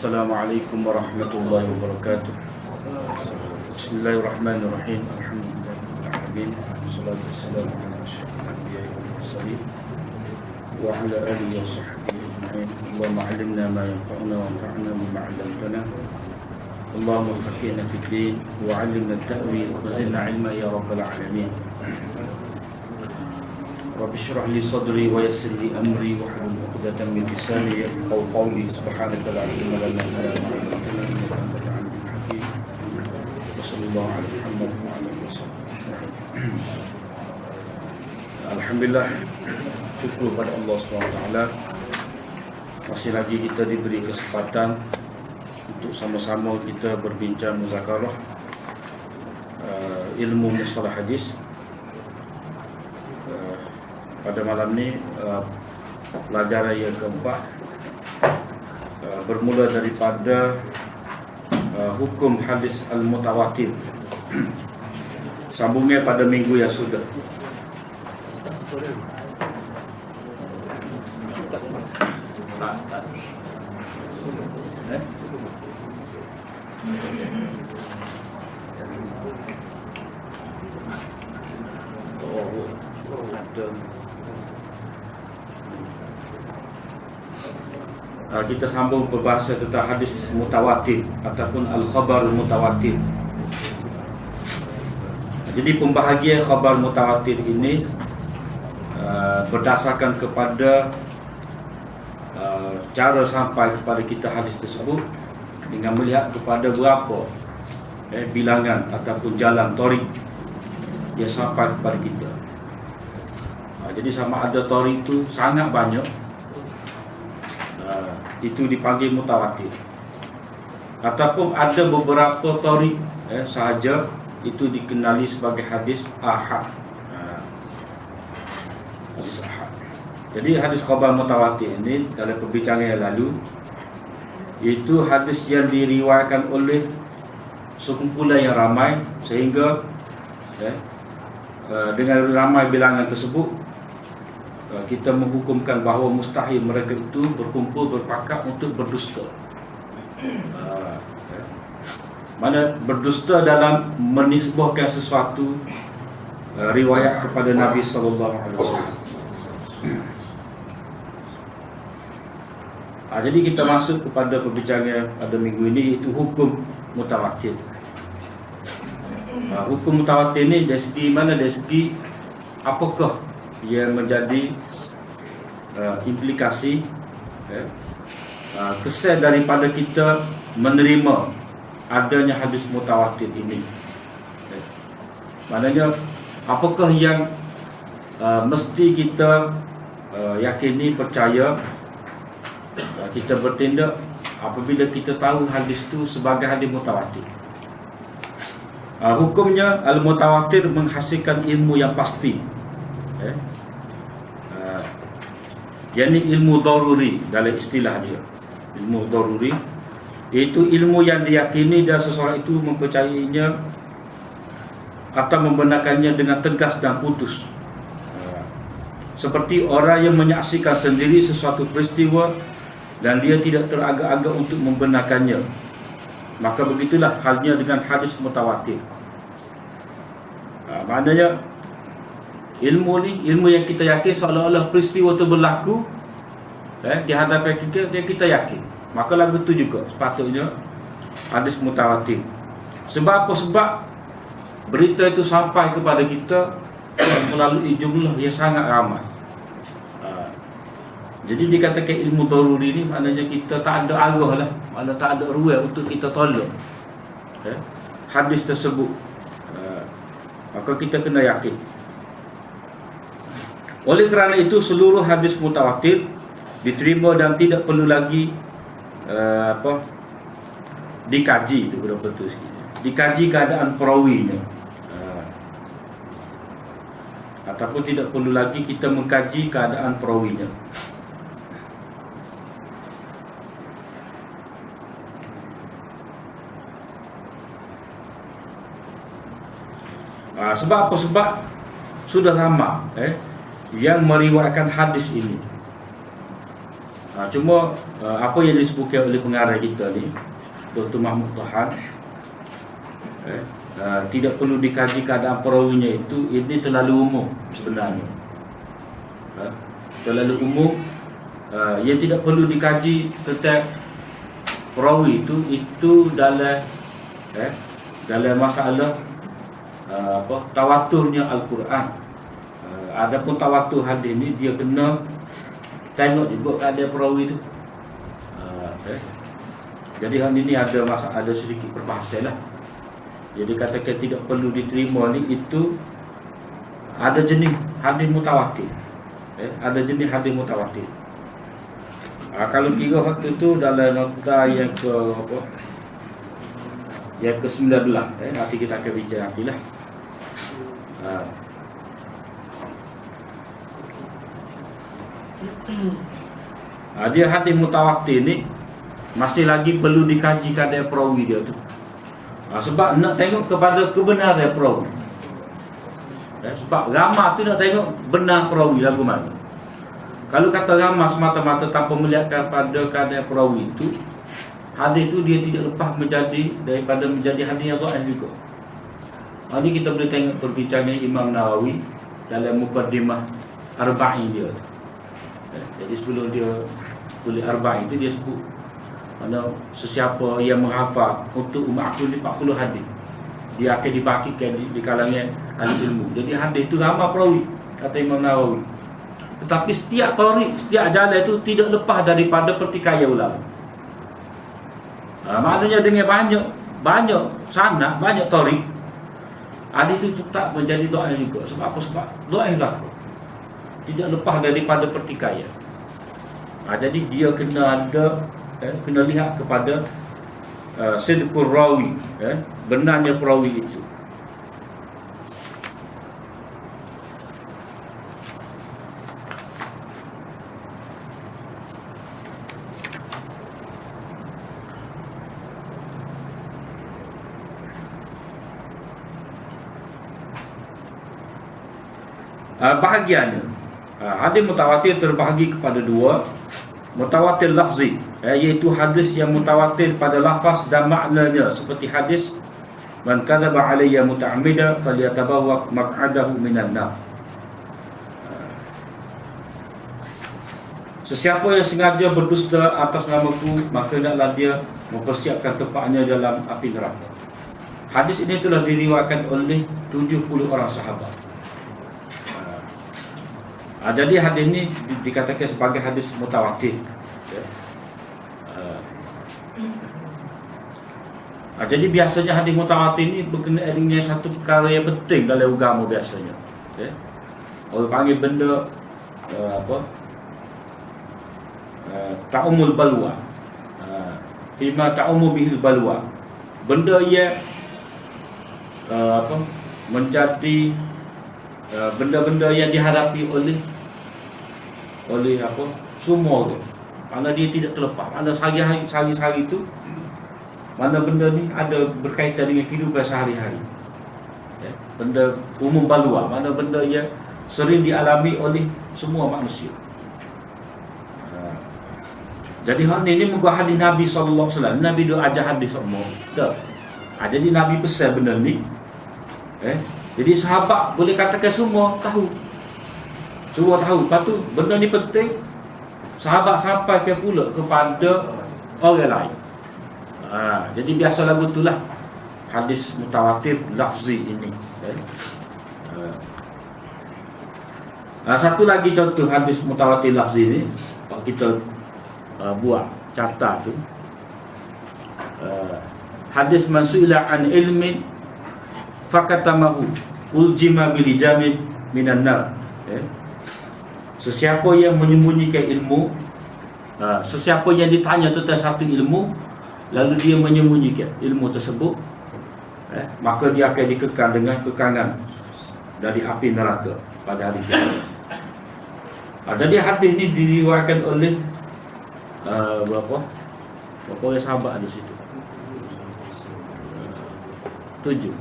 Assalamualaikum warahmatullahi wabarakatuh. Bismillahirrahmanirrahim. Alhamdulillahirrahmanirrahim. Wassalatu wassalamu ala asyrafil anbiya'i wal mursalin wa ala alihi wa sahbihi ajma'in. Allahumma 'allimna ma yanfa'una wanfa'na bima 'allamtana. Allahumma faqihna fid din wa 'allimna at-ta'wil wa zidna 'ilma ya rabbal alamin. Rabbi shrah li sadri wa yassir li amri wa hlul 'uqdatam min lisani yafqahu qawli. Subhanaka la ilma lana illa ma 'allamtana innaka antal 'alimul hakim. Wa sallallahu ala Muhammad wa ala alihi wasallam. Alhamdulillah, syukur pada Allah SWT. Masih lagi kita diberi kesempatan untuk sama-sama kita berbincang muzakarah ilmu mustalah hadis. Pada malam ni pelajaran yang keempat bermula daripada hukum hadis al-mutawatir. Sambungnya pada minggu yang sudah. Kita sambung berbahasa tentang hadis mutawatir ataupun al-khabar mutawatir. Jadi pembahagian khabar mutawatir ini berdasarkan kepada cara sampai kepada kita hadis tersebut dengan melihat kepada berapa bilangan ataupun jalan tariq yang sampai kepada kita. Jadi sama ada tariq itu sangat banyak, itu dipanggil mutawatir, ataupun ada beberapa tariq sahaja, itu dikenali sebagai hadis ahad. Hadis ahad. Jadi hadis khabar mutawatir ini dalam perbincangan yang lalu, itu hadis yang diriwayatkan oleh sekumpulan yang ramai, sehingga dengan ramai bilangan tersebut kita menghukumkan bahawa mustahil mereka itu berkumpul berpakat untuk berdusta. Mana berdusta dalam menisbahkan sesuatu riwayat kepada Nabi sallallahu alaihi wasallam. Jadi kita masuk kepada perbincangan pada minggu ini, iaitu hukum mutawatir. Hukum mutawatir ini dari segi mana? Dari segi apakah yang menjadi implikasi kesan daripada kita menerima adanya hadis mutawatir ini. Maknanya apakah yang mesti kita yakini, percaya, kita bertindak apabila kita tahu hadis itu sebagai hadis mutawatir. Hukumnya al-mutawatir menghasilkan ilmu yang pasti, yakni ilmu daruri dalam istilah dia. Ilmu daruri iaitu ilmu yang diyakini dan seseorang itu mempercayainya atau membenarkannya dengan tegas dan putus. Seperti orang yang menyaksikan sendiri sesuatu peristiwa dan dia tidak teragak-agak untuk membenarkannya. Maka begitulah halnya dengan hadis mutawatir. Maknanya ilmu ni, ilmu yang kita yakin seolah-olah peristiwa itu berlaku di hadapan kita yakin. Maka lagu tu juga sepatutnya hadis mutawatir. Sebab apa? Sebab berita itu sampai kepada kita melalui jumlah yang sangat ramai. Jadi dikatakan ilmu daruri ni, maknanya kita tak ada arah lah, maknanya tak ada ruang untuk kita tolak hadis tersebut. Maka kita kena yakin. Oleh kerana itu, seluruh hadis mutawatir diterima dan tidak perlu lagi dikaji. Itu berapa tu sikit, dikaji keadaan perawinya, ataupun tidak perlu lagi kita mengkaji keadaan perawinya. Sebab apa? Sebab sudah ramai yang meriwayatkan hadis ini. Cuma apa yang disebutkan oleh pengarah kita ni, Dr. Mahmud Tahan, tidak perlu dikaji keadaan perawinya itu, ini terlalu umum sebenarnya. Terlalu umum, yang tidak perlu dikaji tentang perawi itu dalam masalah tawaturnya Al-Quran. Adapun tawatur hadis ni dia kena tengok juga keadaan perawi tu. Jadi hal ini ada sedikit perbahasan lah. Jadi katakan tidak perlu diterima ni, itu ada jenis hadis mutawatir. Ada jenis hadis mutawatir. Kalau kira waktu tu dalam nota yang yang ke-19, nanti kita akan bincang nantilah. Dia hadis mutawatir ni masih lagi perlu dikaji keadaan perawi dia tu. Sebab nak tengok kepada kebenaran perawi. Sebab ramah tu nak tengok benar perawi lagu mana. Kalau kata ramah semata-mata tanpa melihat pada keadaan perawi itu, hadis tu dia tidak lepas daripada menjadi hadis yang dhaif juga. Ini kita boleh tengok perbincangan Imam Nawawi dalam Muqaddimah Arba'in dia tu. Jadi sebelum dia tulis Arba'in itu, dia sebut mana sesiapa yang menghafal untuk umat ni 40 hadis, dia akan dibagikan di kalangan ahli ilmu. Jadi hadis itu ramah perawi, kata Imam Nawawi. Tetapi setiap tarik, setiap jalan itu tidak lepas daripada pertikaian ulama. Maknanya dengan banyak sanad, banyak tarik, hadis itu tetap menjadi dhaif juga. Sebab apa? Sebab dhaif lah, tidak lepas daripada pertikaian. Jadi dia kena kena lihat kepada sidqur rawi, benarnya perawi itu. Bahagiannya hadis mutawatir terbahagi kepada dua. Mutawatir lafzi, iaitu hadis yang mutawatir pada lafaz dan maknanya, seperti hadis man kadzaba alayya muta'ammida falyatabawwa maq'adahu minan nar. Sesiapa yang sengaja berdusta atas namaku, maka hendaklah dia mempersiapkan tempatnya dalam api neraka. Hadis ini telah diriwayatkan oleh 70 orang sahabat. Jadi hadis ini dikatakan sebagai hadis mutawatir. Jadi biasanya hadis mutawatir ini berkenaan dengan satu perkara yang penting dalam agama biasanya. Orang panggil benda ta'umul balwa. Fima ta'umu bihil balwa. Benda yang menjadi benda-benda yang dihadapi oleh semua tu. Mana dia tidak terlepas. Mana sehari-hari itu, mana benda ni ada berkaitan dengan kehidupan sehari-hari. Benda umum balua, mana benda yang sering dialami oleh semua manusia. Jadi hal ini mengubah hadis Nabi SAW. Nabi dia ajar hadis semua. Jadi Nabi pesan benda ni. Jadi sahabat boleh katakan semua tahu. Semua tahu. Lepas tu benda ni penting, sahabat sampaikan pula kepada orang lain. Jadi biasalah betulah hadis mutawatir lafzi ini. Satu lagi contoh hadis mutawatir lafzi ini, kalau kita buat catat tu, hadis man su'ila an ilmin fakatamahu uljima bilijamin minan nar. Sesiapa yang menyembunyikan ilmu, sesiapa yang ditanya tentang satu ilmu lalu dia menyembunyikan ilmu tersebut, maka dia akan dikekang dengan kekangan dari api neraka pada hari kiamat. Jadi hadis ini diriwayatkan oleh berapa orang sahabat di situ? 7.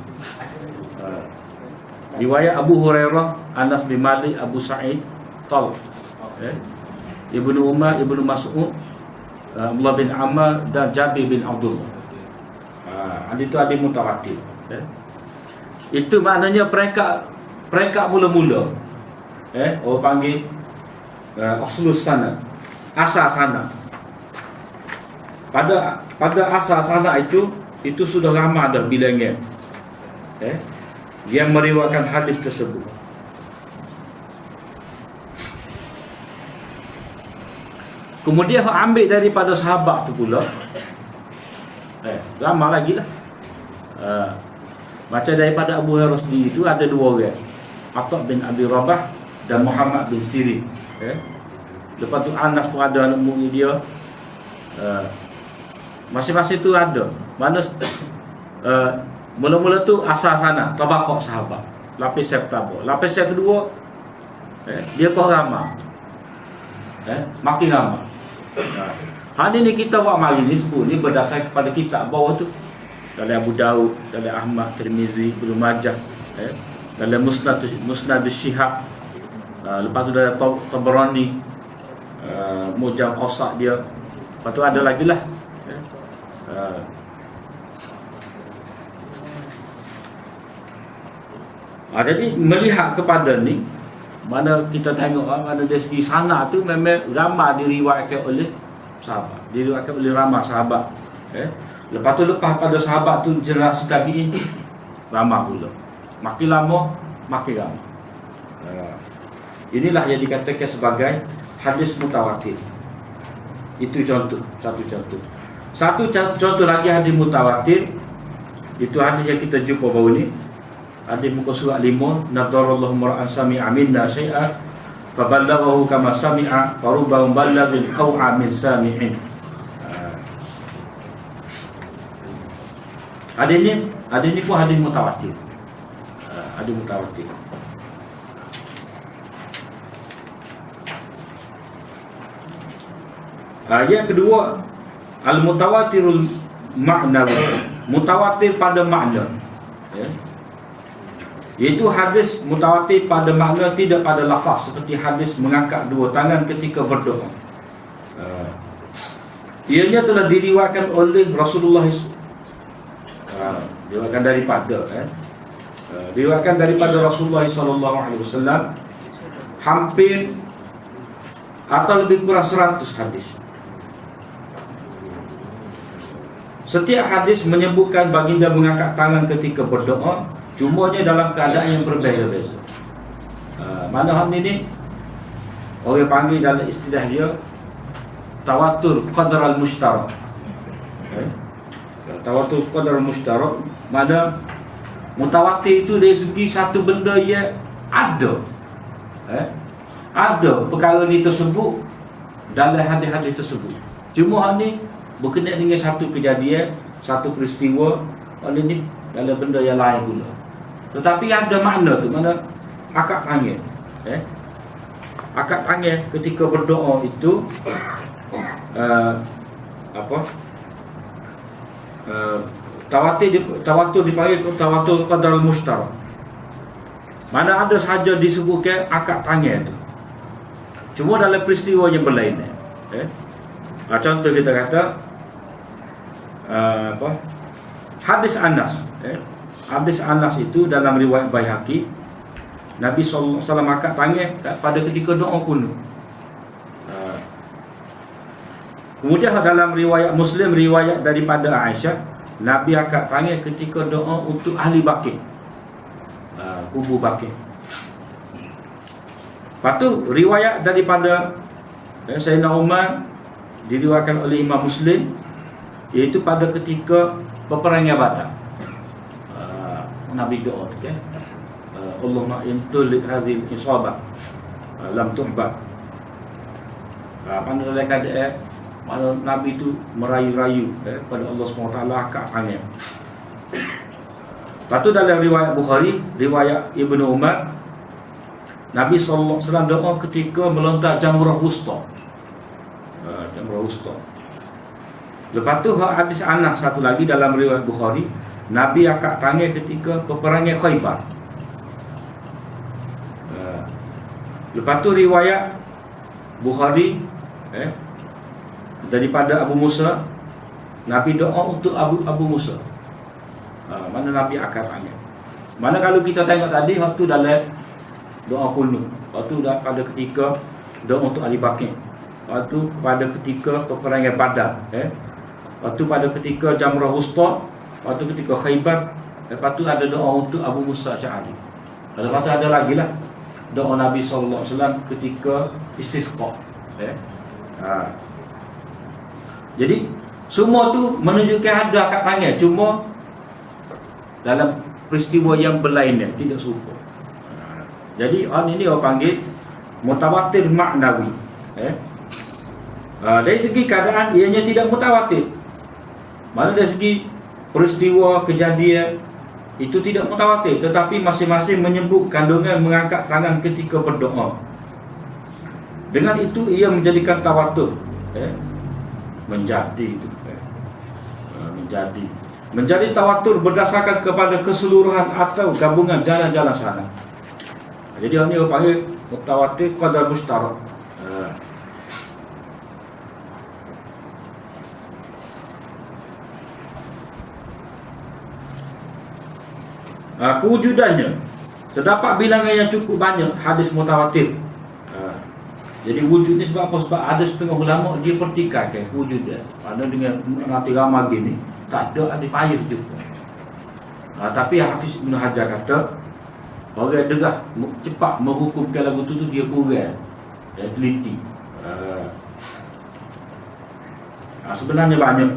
Riwayat Abu Hurairah, Anas bin Malik, Abu Sa'id, Talq. Ibnu Umar, Ibnu Mas'ud, Abdullah bin Ammar dan Jabir bin Abdullah. Itu hadis mutawatir. Itu maknanya peringkat mula-mula. Orang panggil aslus sanad, asal sanad. Pada asal sanad itu sudah lama dah bilangan yang meriwayatkan hadis tersebut. Kemudian ambil daripada sahabat tu pula, lama lagi lah. Macam daripada Abu Hurairah sendiri itu ada dua orang, Atha bin Abi Rabah dan Muhammad bin Sirin. Lepas tu Anas pun ada anak murid dia. Masing-masing tu ada. Mana mula-mula tu asal sana tabaqah sahabat. Lapis yang pertama, lapis yang kedua dia kau ramah. Makin ramah. Hari ni kita buat mari ni sebut ni berdasar kepada kitab bawah tu. Dalam Abu Daud, dalam Ahmad, Tirmizi, Ibnu Majah, dalam Musnad Syihab, lepas tu dalam Tabarani, Mujam Awsat dia. Lepas tu ada lagi lah. Jadi melihat kepada ni, mana kita tengok mana dari segi sana tu memang ramai diriwayatkan oleh sahabat, diriwayatkan oleh ramai sahabat. Lepas tu lepas pada sahabat tu generasi tabi'in ramai pula. Makin lama makin ramai. Inilah yang dikatakan sebagai hadis mutawatir. Itu contoh, satu contoh. Satu contoh lagi hadis mutawatir, itu hadis yang kita jumpa baru ni. Hadis muka surat 5, nadarallahu mar'an sami'a minna syai'a faballaghahu kama sami'a faruba muballighin aw'a min sami'in. Hadis ni pun hadis mutawatir. Hadis mutawatir. Yang kedua, al-mutawatirul ma'nawi, mutawatir pada makna. Iaitu hadis mutawatir pada makna, tidak pada lafaz, seperti hadis mengangkat dua tangan ketika berdoa. Ianya telah diriwayatkan oleh Rasulullah, diriwayatkan daripada Rasulullah SAW hampir atau lebih kurang 100 hadis. Setiap hadis menyebutkan baginda mengangkat tangan ketika berdoa, cumanya dalam keadaan yang berbeza-beza. Mana hal ini orang panggil dalam istilah dia tawatur qadar al-mushtarak. Tawatur qadar al-mushtarak, mana mutawatir itu dari segi satu benda yang ada. Ada perkara ni tersebut dalam hadis-hadis tersebut. Cuma hal ni berkenaan dengan satu kejadian, satu peristiwa, hal ini dalam benda yang lain pula. Tetapi ada makna tu, mana akad tangan. Akad tangan ketika berdoa itu tawatur dipanggil tawatur qadar al-mushtarak. Mana ada sahaja disebutkan akad tangan tu, cuma dalam peristiwa yang berlainan. Contoh kita kata hadis Anas. Hadis Anas itu dalam riwayat Baihaqi, Nabi SAW angkat tangan pada ketika doa kuno. Kemudian dalam riwayat Muslim, riwayat daripada Aisyah, Nabi angkat tangan ketika doa untuk ahli Baqi', kubur Baqi'. Lepas tu riwayat daripada Sayyidina Umar diriwayatkan oleh Imam Muslim, iaitu pada ketika peperangan Badar. Nabi doa tu kan, Allahumma intul hadhil isabah lam tuhbah. Mana dalam keadaan mana Nabi tu merayu-rayu pada Allah SWT akad tangan. Lepas tu dalam riwayat Bukhari, riwayat Ibnu Umar, Nabi SAW doa ketika melontar jamrah wusta. Jamrah wusta. Lepas tu hadis Anas satu lagi dalam riwayat Bukhari, Nabi akad tangan ketika peperangan Khaybar. Lepas tu riwayat Bukhari daripada Abu Musa, Nabi doa untuk Abu Musa. Mana Nabi akan tanya. Mana kalau kita tengok tadi waktu dalam doa kunut, waktu pada ketika doa untuk Ali Bakir, waktu pada ketika peperangan Badar, waktu pada ketika Jamrah Wusta, waktu ketika Khaybar, lepas tu ada doa untuk Abu Musa Asy'ari. Lepas tu ada lagi lah doa Nabi SAW ketika istisqa. Jadi semua tu menunjukkan ada kat tangan, cuma dalam peristiwa yang berlainan, tidak serupa. Jadi ini orang panggil mutawatir maknawi. Dari segi keadaan ianya tidak mutawatir. Mana dari segi peristiwa kejadian itu tidak mutawatir, tetapi masing-masing menyebut kandungan mengangkat tangan ketika berdoa. Dengan itu ia menjadikan tawatur. Menjadi itu. Menjadi tawatur berdasarkan kepada keseluruhan atau gabungan jalan-jalan sana. Jadi ini orang panggil mutawatir qadar mustarak. Kewujudannya, terdapat bilangan yang cukup banyak hadis mutawatir. Jadi wujud ni sebab apa? Sebab ada setengah ulama dia pertikaikan wujud dia. Ada dengan nanti ramai gini, tak ada payah juga. Tapi Hafiz Ibn Hajar kata, orang derah cepat menghukumkan lagu tu dia kurang, dia teliti. Sebenarnya banyak,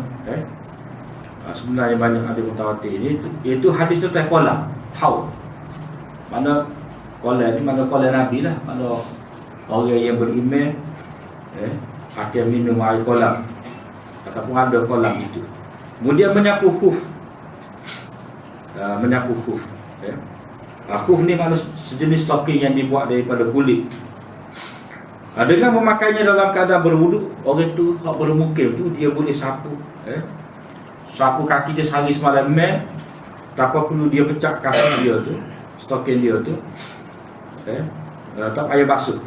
sebenarnya banyak hadis mutawatir ini. Itu hadis tu kolam, haul. Mana kolam ni, mana kolam Nabi lah, mana orang yang beriman akan minum air kolam ataupun ada kolam itu. Kemudian menyapu khuf. Menyapu khuf. Khuf ni makna sejenis stocking yang dibuat daripada kulit. Dengan memakainya dalam keadaan berwuduk, orang tu hak bermukim tu dia boleh sapu. Sapu kaki dia sehari semalam tanpa perlu dia pecah kaki dia tu, stocking dia tu. Tak payah basuh.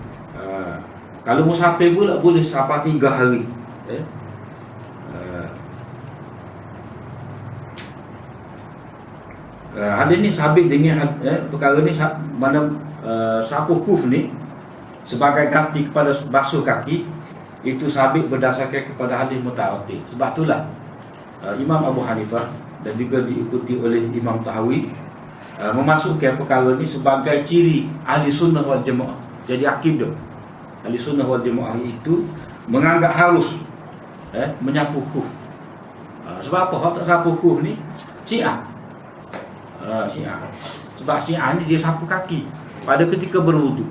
Kalau musafir pula boleh sampai 3 hari. Hadis ni sabit dengan perkara ni mana sapu khuf ni sebagai ganti kepada basuh kaki, itu sabit berdasarkan kepada hadis mutawatir. Sebab itulah Imam Abu Hanifah dan juga diikuti oleh Imam Tahawi memasukkan perkara ni sebagai ciri ahli sunnah wal jamaah. Jadi akidah ahli sunnah wal jamaah itu menganggap harus menyapu khuf. Sebab apa? Hak tak sapu khuf ni Syiah. Syiah. Sebab Syiah ni dia sapu kaki pada ketika berwudu.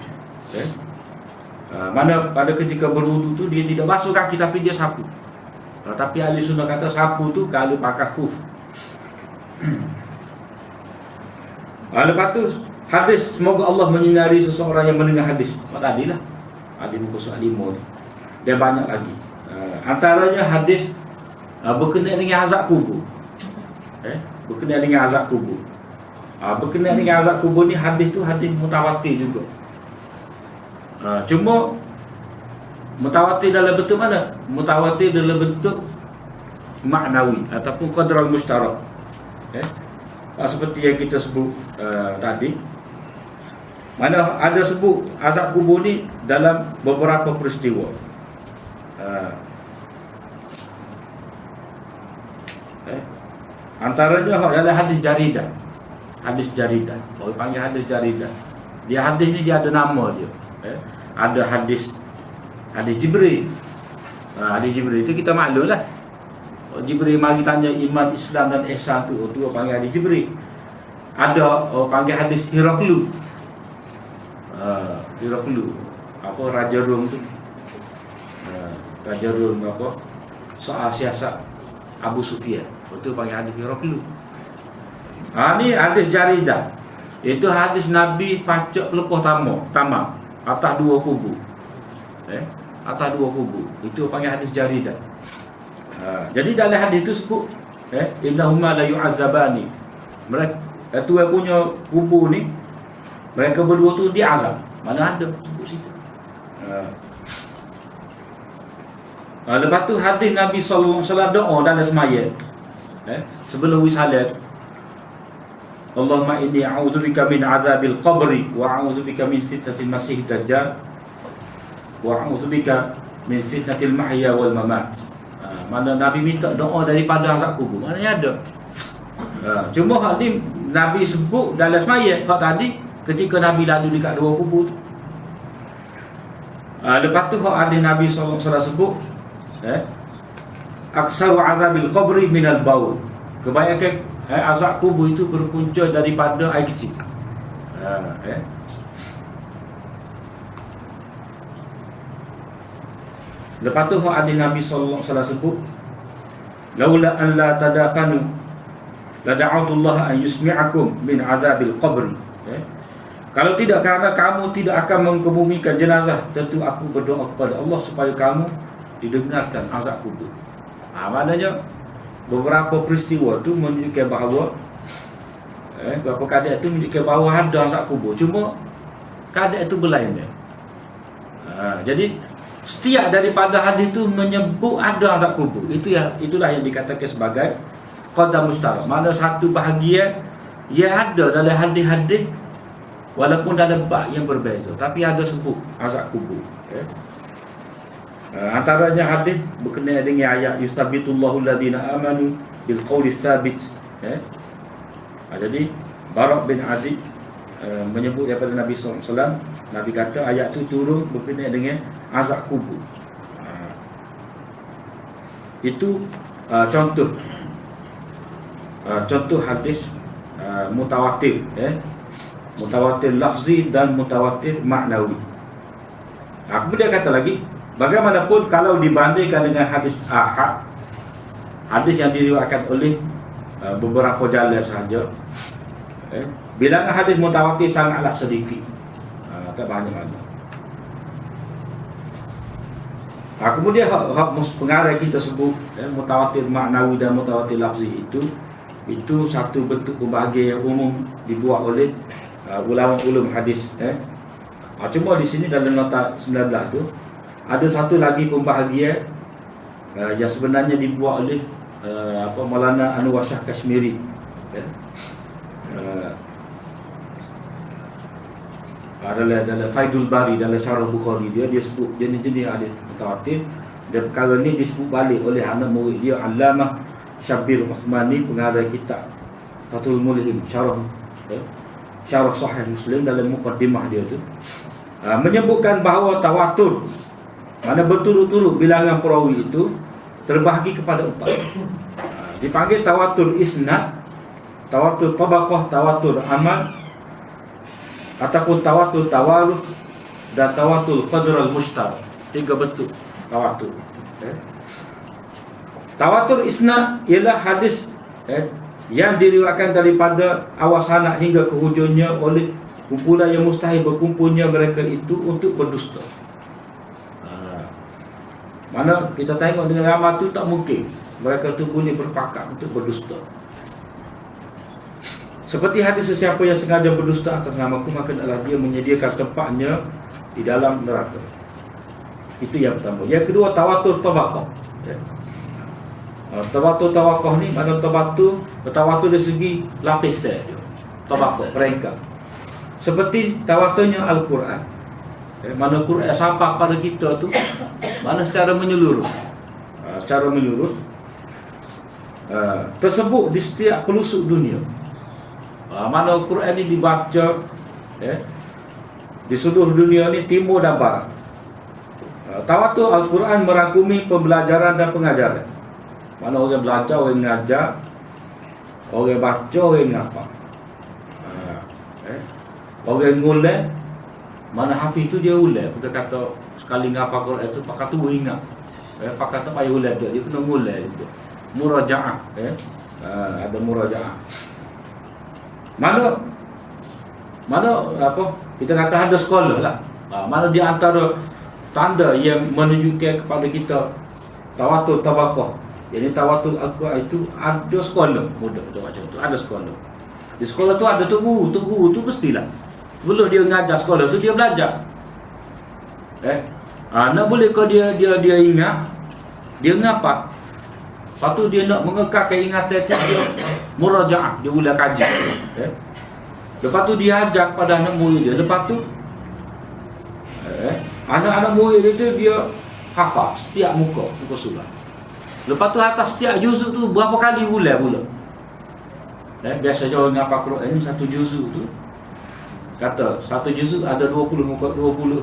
Mana pada ketika berwudu tu dia tidak basuh kaki tapi dia sapu. Tapi ahli sunnah kata sapu tu kalau pakai khuf. Lepas tu hadis, semoga Allah menyinari seseorang yang mendengar hadis. Tadi lah hadis muka surat 5 ni. Dia banyak lagi. Antaranya hadis berkenaan dengan azab kubur. Berkenaan dengan azab kubur. Berkenaan dengan azab kubur ni hadis tu hadis mutawatir juga. Cuma mutawatir dalam bentuk mana? Mutawatir dalam bentuk maknawi ataupun qadral mustarak. Seperti yang kita sebut tadi, mana ada sebut azab kubur ni dalam beberapa peristiwa. Antaranya dalam hadis jaridah. Hadis jaridah, orang panggil hadis jaridah. Dia hadis ni dia ada nama dia. Ada hadis Jibril. Hadis Jibril itu kita maklum lah. Jibril mari tanya iman Islam dan ihsan tu orang panggil hadis Jibril. Ada orang panggil hadis Heraklu. Heraklu apa Raja Rom tu. Raja Rom apa? Soal siasat Abu Sufyan. Itu panggil hadis Heraklu. Ni hadis jaridah. Itu hadis Nabi pacak lepoh tamak atas 2 kubu. Atas 2 kubu. Itu panggil hadis jaridah. Jadi dalam hadis itu sebut innahuma la yu'azzabani. Mereka tu yang punya kubu ni, mereka berdua tu diazab. Mana ada sebut situ. Lepas tu hadis Nabi sallallahu alaihi wasallam doa dalam semaya. Sebelum wisalat. Allahumma inni a'udzubika min azabil qabri wa a'udzubika min fitnatil masih dajjal wa a'udzubika min fitnatil mahya wal mamat. Mana Nabi minta doa daripada azab kubur. Maknanya ada. Cuma hak ni Nabi sebut dalam semaya. Hak tadi ketika Nabi lalu dekat dua kubur tu. Lepas tu hak hadis Nabi sallallahu alaihi wasallam sebut aksaru azabil qabri minal baul. Kebanyakan azab kubur itu berpunca daripada air kecil. Lepas tu hadis Nabi sallallahu alaihi wasallam sebut laula an la tadafanu la da'utu Allah an yusmi'akum min azabil qabri. Kalau tidak kerana kamu tidak akan mengebumikan jenazah, tentu aku berdoa kepada Allah supaya kamu didengarkan azab kubur. Maknanya beberapa peristiwa tu menunjukkan bahawa beberapa keadaan tu menunjukkan bahawa ada azab kubur. Cuma keadaan itu berlain. Jadi setiap daripada hadis tu menyebut ada azab kubur. Itulah yang dikatakan sebagai qadar mustarak. Mana satu bahagian ia ada dalam hadis-hadis walaupun dalam bab yang berbeza, tapi ada sebut azab kubur. Antaranya hadis berkenaan dengan ayat yusabitullahu alladhina amanu bil qawli tsabit. Jadi Barak bin Azib menyebut daripada Nabi sallallahu alaihi wasallam, Nabi kata ayat tu turun berkenaan dengan azab kubur. Itu contoh hadis mutawatir, mutawatir lafzi dan mutawatir maknawi. Kemudian kata lagi, bagaimanapun kalau dibandingkan dengan hadis ahad, hadis yang diriwayatkan oleh beberapa jalan sahaja, bilangan hadis mutawatir sangatlah sedikit, tak banyak. Kemudian hak pengarang kita sebut mutawatir maknawi dan mutawatir lafzi itu satu bentuk pembahagian yang umum dibuat oleh ulama-ulum hadis. Cuma di sini dalam nota 19 tu ada satu lagi pembahagian yang sebenarnya dibuat oleh Maulana Anwar Shah Kashmiri. Dalam Faidul Bari, dalam Syarah Bukhari dia sebut jenis-jenis hadis mutawatir. Dan perkara ni disebut balik oleh anak murid dia Allamah Syabir Uthmani, pengarang kitab Fathul Mulhim, Syarah Sahih Muslim, dalam mukaddimah dia tu menyebutkan bahawa tawatur, mana berturut-turut bilangan perawi itu terbahagi kepada 4. Dipanggil tawatur isnad, tawatur tabaqah, tawatur amal, ataupun tawatur tawarus dan tawatur qadr al-mushtar. 3 bentuk tawatur. Tawatur isnad ialah hadis yang diriwayatkan daripada awal sanad hingga ke hujungnya oleh kumpulan yang mustahil berkumpulnya mereka itu untuk berdusta. Mana kita tengok dengan ramai tu tak mungkin mereka tu boleh berpakat untuk berdusta. Seperti hadis, sesiapa yang sengaja berdusta atas namaku, maka adalah dia menyediakan tempatnya di dalam neraka. Itu yang pertama. Yang kedua, tawatur tabaqah. Tawatur tabaqah ni mana tawatur dari segi lapisan dia. Tabaqah, peringkat. Seperti tawaturnya Al-Quran. Mana Quran sampai kepada kita tu mana secara menyeluruh. Tersebut di setiap pelosok dunia. Mana Quran ni dibaca di seluruh dunia ni, timur dan barat. Tawatur Al-Quran merangkumi pembelajaran dan pengajaran. Mana orang belajar, orang mengajar, orang baca, orang ngapa. Orang ngulang, mana hafiz tu dia ulang. Bukan kata sekali ngapa Quran tu pakai tu ingat. Pakai tak payah ulang dia kena ngulang itu. Murajaah, ada murajaah. Mana kita kata ada sekolah lah. Mana di antara tanda yang menunjukkan kepada kita tawatur tabaqah, jadi tawatur Al-Quran itu ada sekolah. Mudah macam tu, ada sekolah. Di sekolah tu ada guru tu mestilah. Sebelum dia mengajar sekolah tu dia belajar. Nak boleh kau dia ingat Dia ngapa? Lepas tu dia nak mengekalkan ingatan tu, dia murajaah, dia ulang kaji. Lepas tu dia ajar kepada anak murid dia. Lepas tu anak-anak murid dia tu dia hafal setiap muka surat. Lepas tu atas setiap juzuk tu berapa kali ulang pula. Biasa orang ngapa Quran ni satu juzuk tu, kata satu juzuk ada 20 muka, 20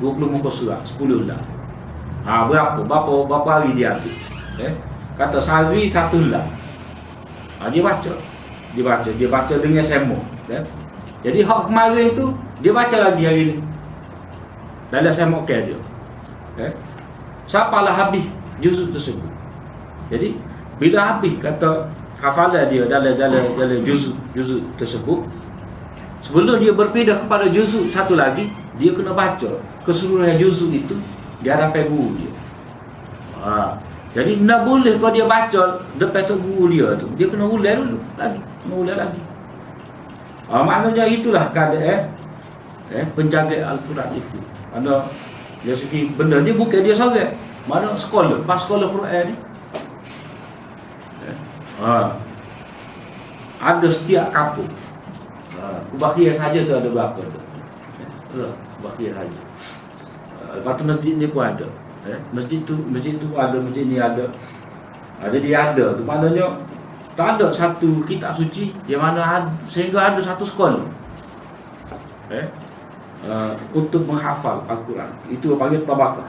muka surat, 10 lah. Berapa hari dia ambil? Kata sehari 1 lah. Dia baca dengan semo. Jadi hak kemarin tu dia baca lagi hari ni dalam semo ke dia. Siapalah habis juzuk tersebut. Jadi bila habis kata hafalan dia dalam juzuk tersebut, sebelum dia berpindah kepada juzuk satu lagi, dia kena baca keseluruhan juzuk itu di hadapan guru dia. Jadi tak boleh kalau dia baca depan tu guru dia tu, dia kena ulang dulu lagi, maknanya itulah keadaan penjaga Al-Quran itu. Ada dari segi benda ni bukan dia seorang, mana sekolah, pas sekolah Quran ni ada setiap kampung. Kubakhiyah saja tu ada berapa tu? Kubakhiyah saja. Lepas tu masjid ni pun ada. Masjid tu ada, masjid ni ada. Jadi ada tu maknanya tak ada satu kitab suci yang mana sehingga ada satu sekolah untuk menghafal Al-Quran. Itu panggil tabaqah.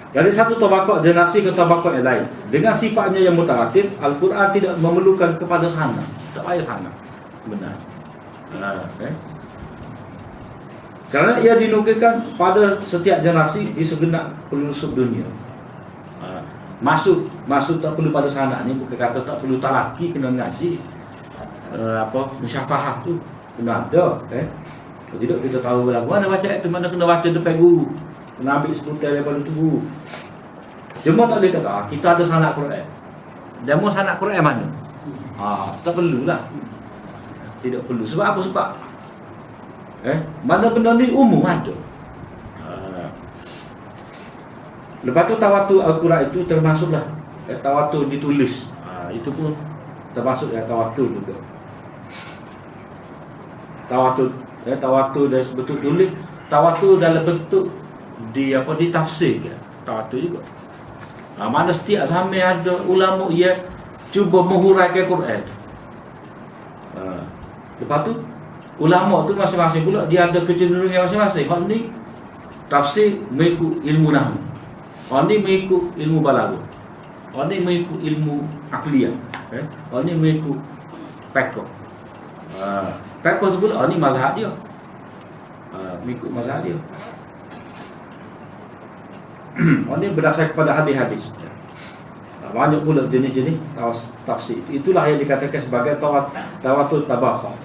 Dari satu tabaqah generasi ke tabaqah yang lain, dengan sifatnya yang mutawatir, Al-Quran tidak memerlukan kepada sana. Tak payah sana. Benar. Kerana ia dinukilkan pada setiap generasi di segenap pelosok dunia. Masuk tak perlu pada sana ni, bukan kata tak perlu talaki, kena ngaji musyafahah tu kena ada. Kalau tidak kita tahu lagu mana baca itu, mana kena baca depan guru, kena ambil seputar daripada tu guru. Cuma tak boleh kata kita ada sanak Quran. Demo sanak Quran mana? Tak perlulah. Tidak perlu. Sebab apa? Sebab mana benda ni umum ada. Lepas tu tawatur Al-Quran itu termasuklah tawatur ditulis. Itu pun termasuk tawatur juga. Tawatur dari bentuk tulis, tawatur dalam bentuk ditafsirkan. Tawatur juga. Mana setiap sampai ada ulama yang cuba menghuraikan Quran. Lepas tu ulama tu masing-masing pula dia ada kecenderungan masing-masing. Hak ni tafsir mengikut ilmu nahwu. Hak ni mengikut ilmu balaghah. Hak ni mengikut ilmu akliyah. Hak ni mengikut fiqh. Fiqh tu pula ni mazhab dia. Mengikut mazhab dia. Hak ni berdasar kepada hadis-hadis. Banyak pula jenis-jenis tafsir. Itulah yang dikatakan sebagai tawatur tabaqah.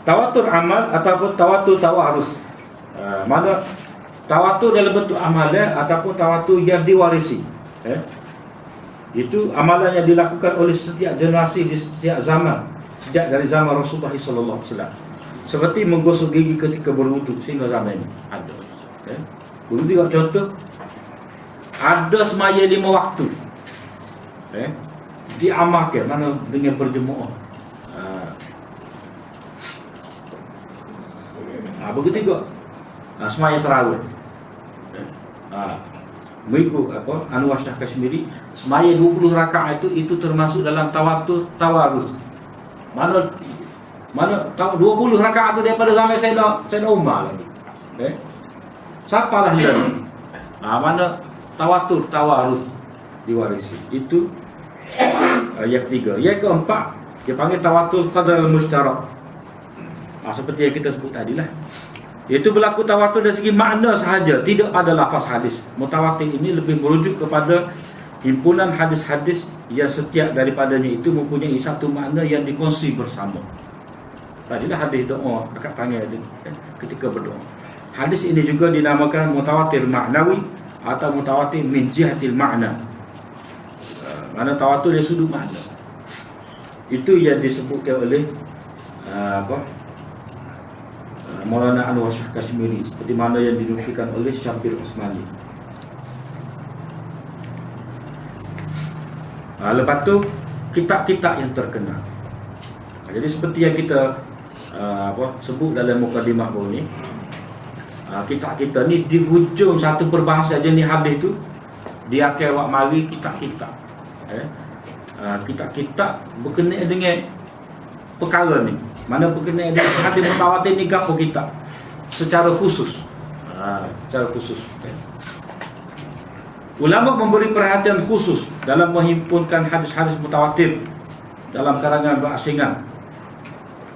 Tawatur amal ataupun tawatur tawarus. Mana tawatur dalam bentuk amalan ataupun tawatur yang diwarisi. Itu amalan yang dilakukan oleh setiap generasi di setiap zaman, sejak dari zaman Rasulullah sallallahu alaihi wasallam. Seperti menggosok gigi ketika berwudu sehingga zaman ini ada. Begitu juga contoh ada semaya 5 waktu. Diamalkan mana dengan berjemaah. Begitu juga semaya tarawih. Mengikut Anwar Shah Kashmiri, semaya 20 rakaat itu termasuk dalam tawatur tawarus. Mana 20 rakaat itu daripada zaman Sayyidina Umar lagi. Siapalah dia? Mana tawatur tawarus diwarisi. Itu yang ketiga. Yang keempat dia panggil tawatur qadar al-mushtarak. Seperti yang kita sebut tadi lah. Itu berlaku tawatur dari segi makna sahaja, tidak pada lafaz hadis. Mutawatir ini lebih merujuk kepada himpunan hadis-hadis yang setiap daripadanya itu mempunyai satu makna yang dikongsi bersama. Tadilah hadis doa dekat tangan ketika berdoa. Hadis ini juga dinamakan mutawatir maknawi atau mutawatir min jihatil makna. Mana tawatur dari sudut makna. Itu yang disebutkan oleh Maulana Anwar Shah Kashmiri, seperti mana yang dinukilkan oleh Syafir Osmani. Lepas tu kitab-kitab yang terkenal. Jadi seperti yang kita sebut dalam mukadimah baru ni, kitab kita ni di hujung satu perbahasan jenis hadis tu, di akhir wak mari kitab-kitab. Kitab-kitab berkenaan dengan perkara ni. Mana berkenaan dengan hadis mutawatir ni gapo kitab secara khusus. Secara khusus. Ulama memberi perhatian khusus dalam menghimpunkan hadis-hadis mutawatir dalam karangan berasingan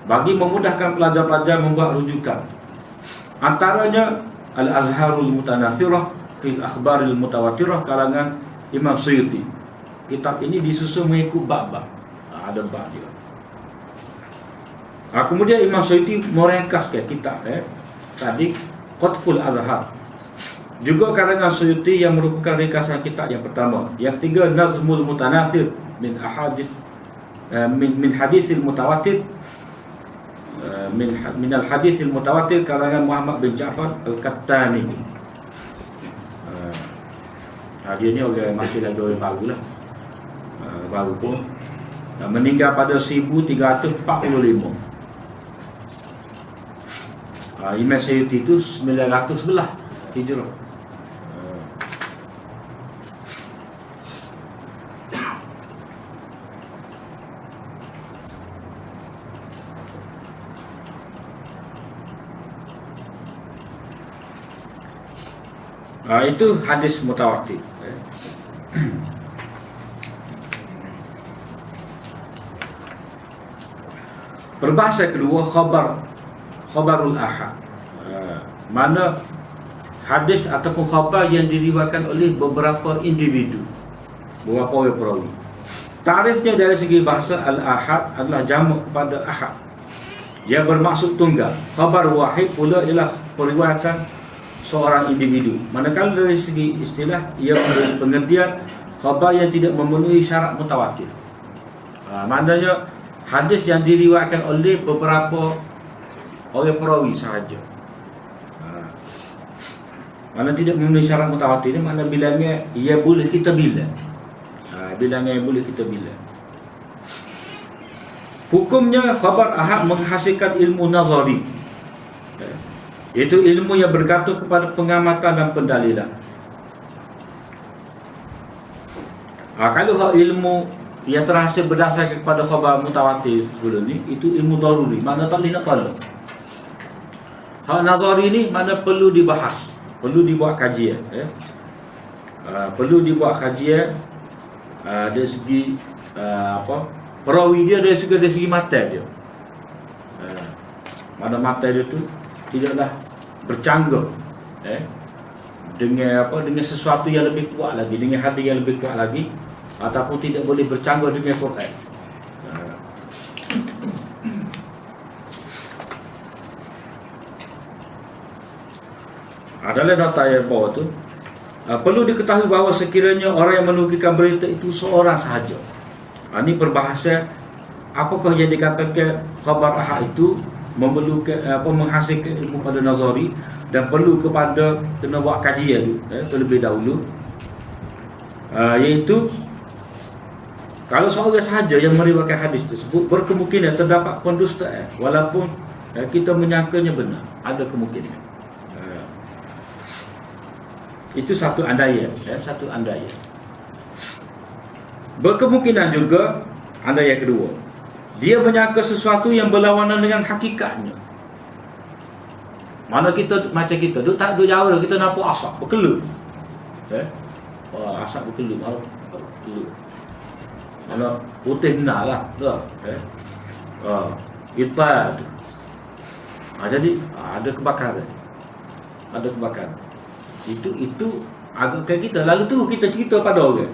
bagi memudahkan pelajar-pelajar membuat rujukan. Antaranya Al-Azharul Mutanasirah fil Akhbaril Mutawatirah karangan Imam Suyuti. Kitab ini disusun mengikut bab-bab. Ada bab dia. Kemudian Imam Suyuti meringkaskan kitab tadi Qatful Azhar. Juga karangan Suyuti yang merupakan ringkasan kitab yang pertama. Yang tiga Nazmul Mutanasir min ahadis min hadisil mutawatir min al-hadisil mutawatir karangan Muhammad bin Ja'far Al-Kattani. Dia ni orang masih lagi orang baru lah. Baru pun meninggal pada 1345. Imam Suyuti itu 911 Hijrah. Itu hadis mutawatir. Perbahasan kedua khabarul ahad. Mana hadis ataupun khabar yang diriwayatkan oleh beberapa individu, beberapa perawi. Tarifnya dari segi bahasa al-ahad adalah jamak kepada ahad. Dia bermaksud tunggal. Khabar wahid pula ialah periwayatan seorang individu. Manakala dari segi istilah ia memberi pengertian khabar yang tidak memenuhi syarat mutawatir. Maknanya hadis yang diriwayatkan oleh beberapa orang perawi sahaja. Mana tidak memenuhi syarat mutawatir ni makna bilangnya ia boleh kita bilang. Bilangnya yang boleh kita bilang. Hukumnya khabar ahad menghasilkan ilmu nazari, iaitu ilmu yang bergantung kepada pengamatan dan pendalilan. Kalau hak ilmu yang terhasil berdasarkan kepada khabar mutawatir pula ni, itu ilmu daruri, makna tak boleh nak tolak. Hak nazari ni mana perlu dibahas, perlu dibuat kajian. Perlu dibuat kajian dari segi perawi dia, dari segi mata dia. Mana mata dia tu tidaklah bercanggah dengan sesuatu yang lebih kuat lagi, dengan hadis yang lebih kuat lagi, ataupun tidak boleh bercanggah dengan Quran. Adalah nota yang bawah tu, perlu diketahui bahawa sekiranya orang yang menukilkan berita itu seorang sahaja. Ini berbahasa apakah yang dikatakan khabar ahad itu memerlukan menghasilkan ilmu pada nazari dan perlu kepada kena buat kajian terlebih dahulu, iaitu kalau seorang sahaja yang meriwayatkan hadis tersebut berkemungkinan terdapat pendustaan walaupun kita menyangkanya benar, ada kemungkinan. Itu satu andaian, satu andaian. Berkemungkinan juga andaian kedua, dia menyangka sesuatu yang berlawanan dengan hakikatnya. Mana kita macam kita duk tak duk jauh, kita nampak asap berkelur. Asap berkelur, mana putih benar lah, hitam. Jadi ada kebakaran. Ada kebakaran. Itu agak kayak kita. Lalu tu kita cerita pada orang.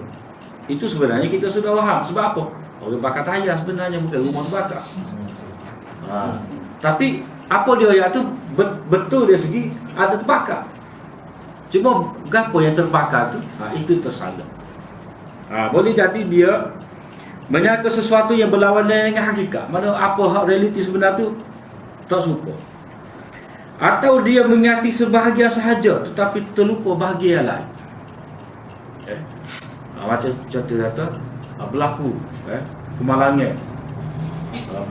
Itu sebenarnya kita sudah faham. Sebab apa? Orang bakar tayar sebenarnya bukan rumah terbakar. Tapi apa dia ayat tu betul dari segi ada terbakar. Cuma apa yang terbakar tu itu tersalah. Boleh jadi dia menyangka sesuatu yang berlawanan dengan hakikat. Mana apa hak realiti sebenar tu tak serupa. Atau dia mengingati sebahagian sahaja tetapi terlupa bahagian lain. Macam contoh kata berlaku kemalangan.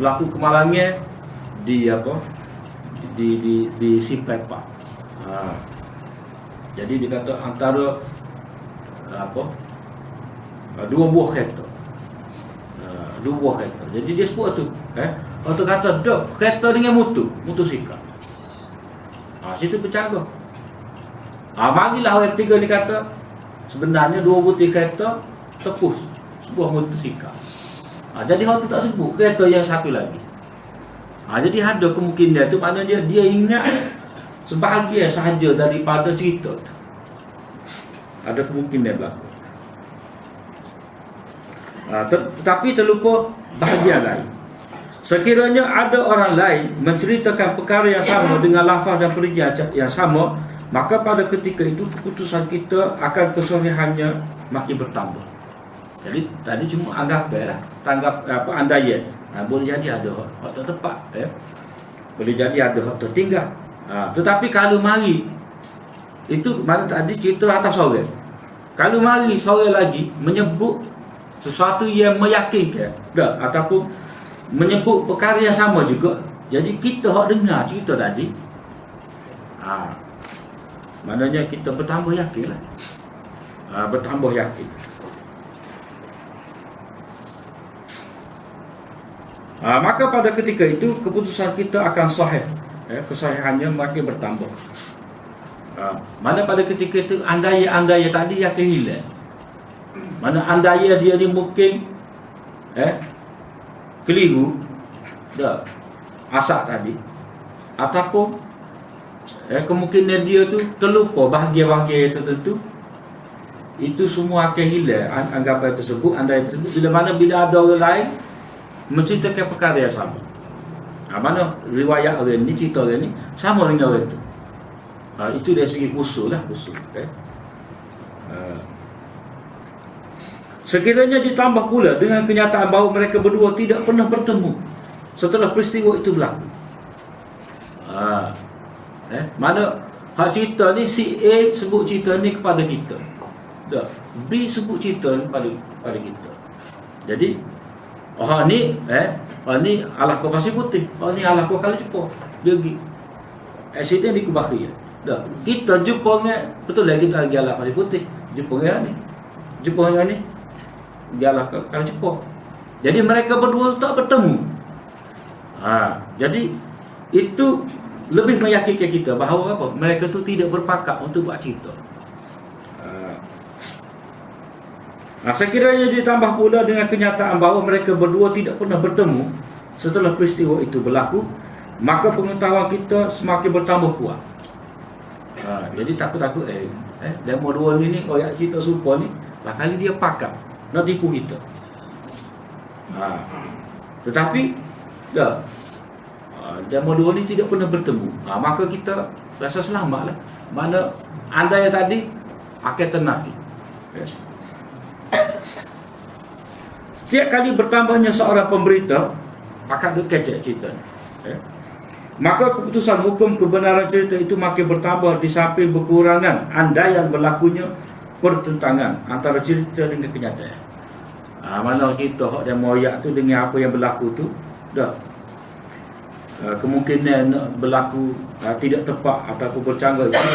Berlaku kemalangan di apa? Di si Pepak. Jadi dia kata antara dua buah kereta. Dua buah kereta. Jadi dia sebut tu, orang tu kata dok kereta dengan motosikal. Situ bercanggah. Marilah orang ketiga ni kata sebenarnya dua butir kereta tepus sebuah motosikal. Jadi orang tu tak sebut kereta yang satu lagi. Jadi ada kemungkinan tu, maknanya dia ingat sebahagian sahaja daripada cerita tu. Ada kemungkinan berlaku. Tetapi terlupa bahagian lain. Sekiranya ada orang lain menceritakan perkara yang sama dengan lafaz dan perincian yang sama, maka pada ketika itu keputusan kita akan kesahihannya makin bertambah. Jadi tadi cuma anggapan andaian. Boleh jadi ada hak tak tepat, boleh jadi ada hak tertinggal. Tetapi kalau mari itu mana tadi cerita atas orang. Kalau mari seorang lagi menyebut sesuatu yang meyakinkan ataupun menyebut perkara yang sama juga, jadi kita hak dengar cerita tadi, maknanya kita bertambah yakin lah. Bertambah yakin. Maka pada ketika itu keputusan kita akan sahih, kesahihannya makin bertambah. Mana pada ketika itu andaya tadi yang kehilang. Mana andaya dia ni mungkin keliru asak tadi, ataupun kemungkinan dia tu terlupa bahagian-bahagian tertentu. Itu semua akan hilang anggapan tersebut, andaya tersebut, bila ada orang lain menceritakan perkara yang sama. Mana riwayat orang ni, cerita orang ni sama dengan orang tu. Itu dari segi usul lah, usul. Sekiranya ditambah pula dengan kenyataan bahawa mereka berdua tidak pernah bertemu setelah peristiwa itu berlaku. Mana hak cerita ni, si A sebut cerita ni kepada kita, B sebut cerita ni pada kita. Jadi orang ni ni alah kau pasir putih, orang ni alah kau kala cepat. Dia pergi aksiden di Kubahia. Kita jumpa dengan, betul lah kita lagi alah pasir putih, jumpa dengan ni, jumpa dengan ni, dia alah kala cepat. Jadi mereka berdua tak bertemu. Jadi itu lebih meyakinkan kita bahawa apa? Mereka tu tidak berpakat untuk buat cerita. Sekiranya ditambah pula dengan kenyataan bahawa mereka berdua tidak pernah bertemu setelah peristiwa itu berlaku, maka pengetahuan kita semakin bertambah kuat. Jadi takut-takut demo dua ni orang cerita serupa ni, kali dia pakat nak tipu kita. Tetapi demo dua ni tidak pernah bertemu, maka kita rasa selamat lah. Mana andai tadi akan ternafi. Setiap kali bertambahnya seorang pemberita akan kecek cerita, maka keputusan hukum kebenaran cerita itu makin bertambah di samping berkurangan andaian berlakunya pertentangan antara cerita dengan kenyataan. Mana kita hak dia moyak tu dengan apa yang berlaku tu kemungkinan berlaku tidak tepat ataupun bercanggah itu,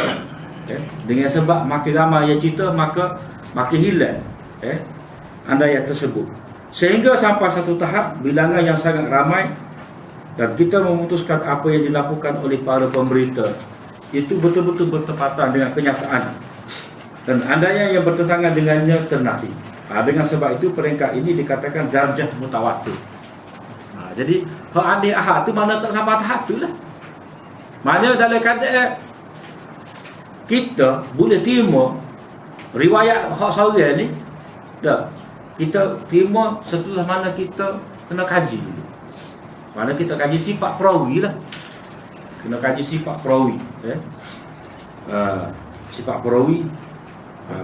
dengan sebab makin ramai yang cerita, maka makin hilang andaian tersebut. Sehingga sampai satu tahap bilangan yang sangat ramai dan kita memutuskan apa yang dilakukan oleh para pemberita itu betul-betul bertepatan dengan kenyataan dan andaian yang bertentangan dengannya ternafi. Dengan sebab itu peringkat ini dikatakan darjah mutawatir. Jadi hak adil ahad tu mana tak sampai tahap tu lah. Mana dalam keadaan kita boleh terima riwayat hak seorang ni, kita terima setelah mana kita kena kaji dulu. Mana kita kaji sifat perawi lah. Kena kaji sifat perawi. Sifat perawi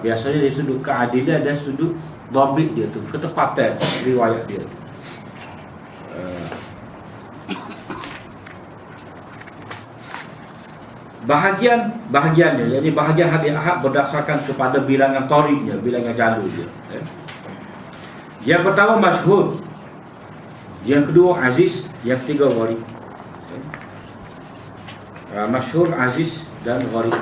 biasanya dari sudut keadilan dan sudut dhabit dia tu, ketepatan riwayat dia tu. Bahagiannya, yakni bahagian hadis ahad berdasarkan kepada bilangan tariknya, bilangan jalur dia. Yang pertama masyhur, yang kedua aziz, yang ketiga gharib. Masyhur, aziz dan gharib.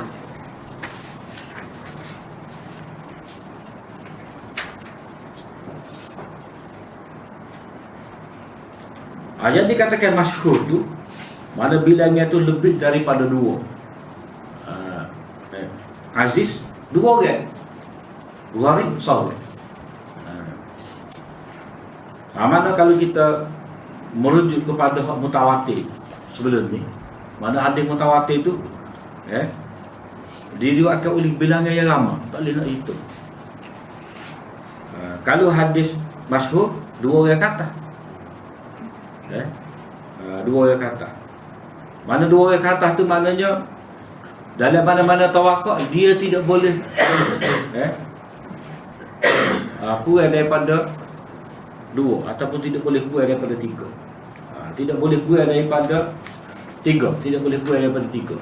Yang dikatakan masyhur tu mana bilangnya tu lebih daripada dua. Aziz dua orang, gharib seorang. Mana kalau kita merujuk kepada hak mutawatir sebelum ni, mana hadis mutawatir tu diriwayatkan oleh bilangan yang ramai, tak boleh nak hitung. Kalau hadis masyhur, dua orang kata, dua orang kata. Mana dua orang kata tu maknanya dalam mana-mana tawaqqa dia tidak boleh kurang daripada dua, ataupun tidak boleh kurang daripada tiga. Tidak boleh kurang daripada tiga, tidak boleh kurang daripada tiga.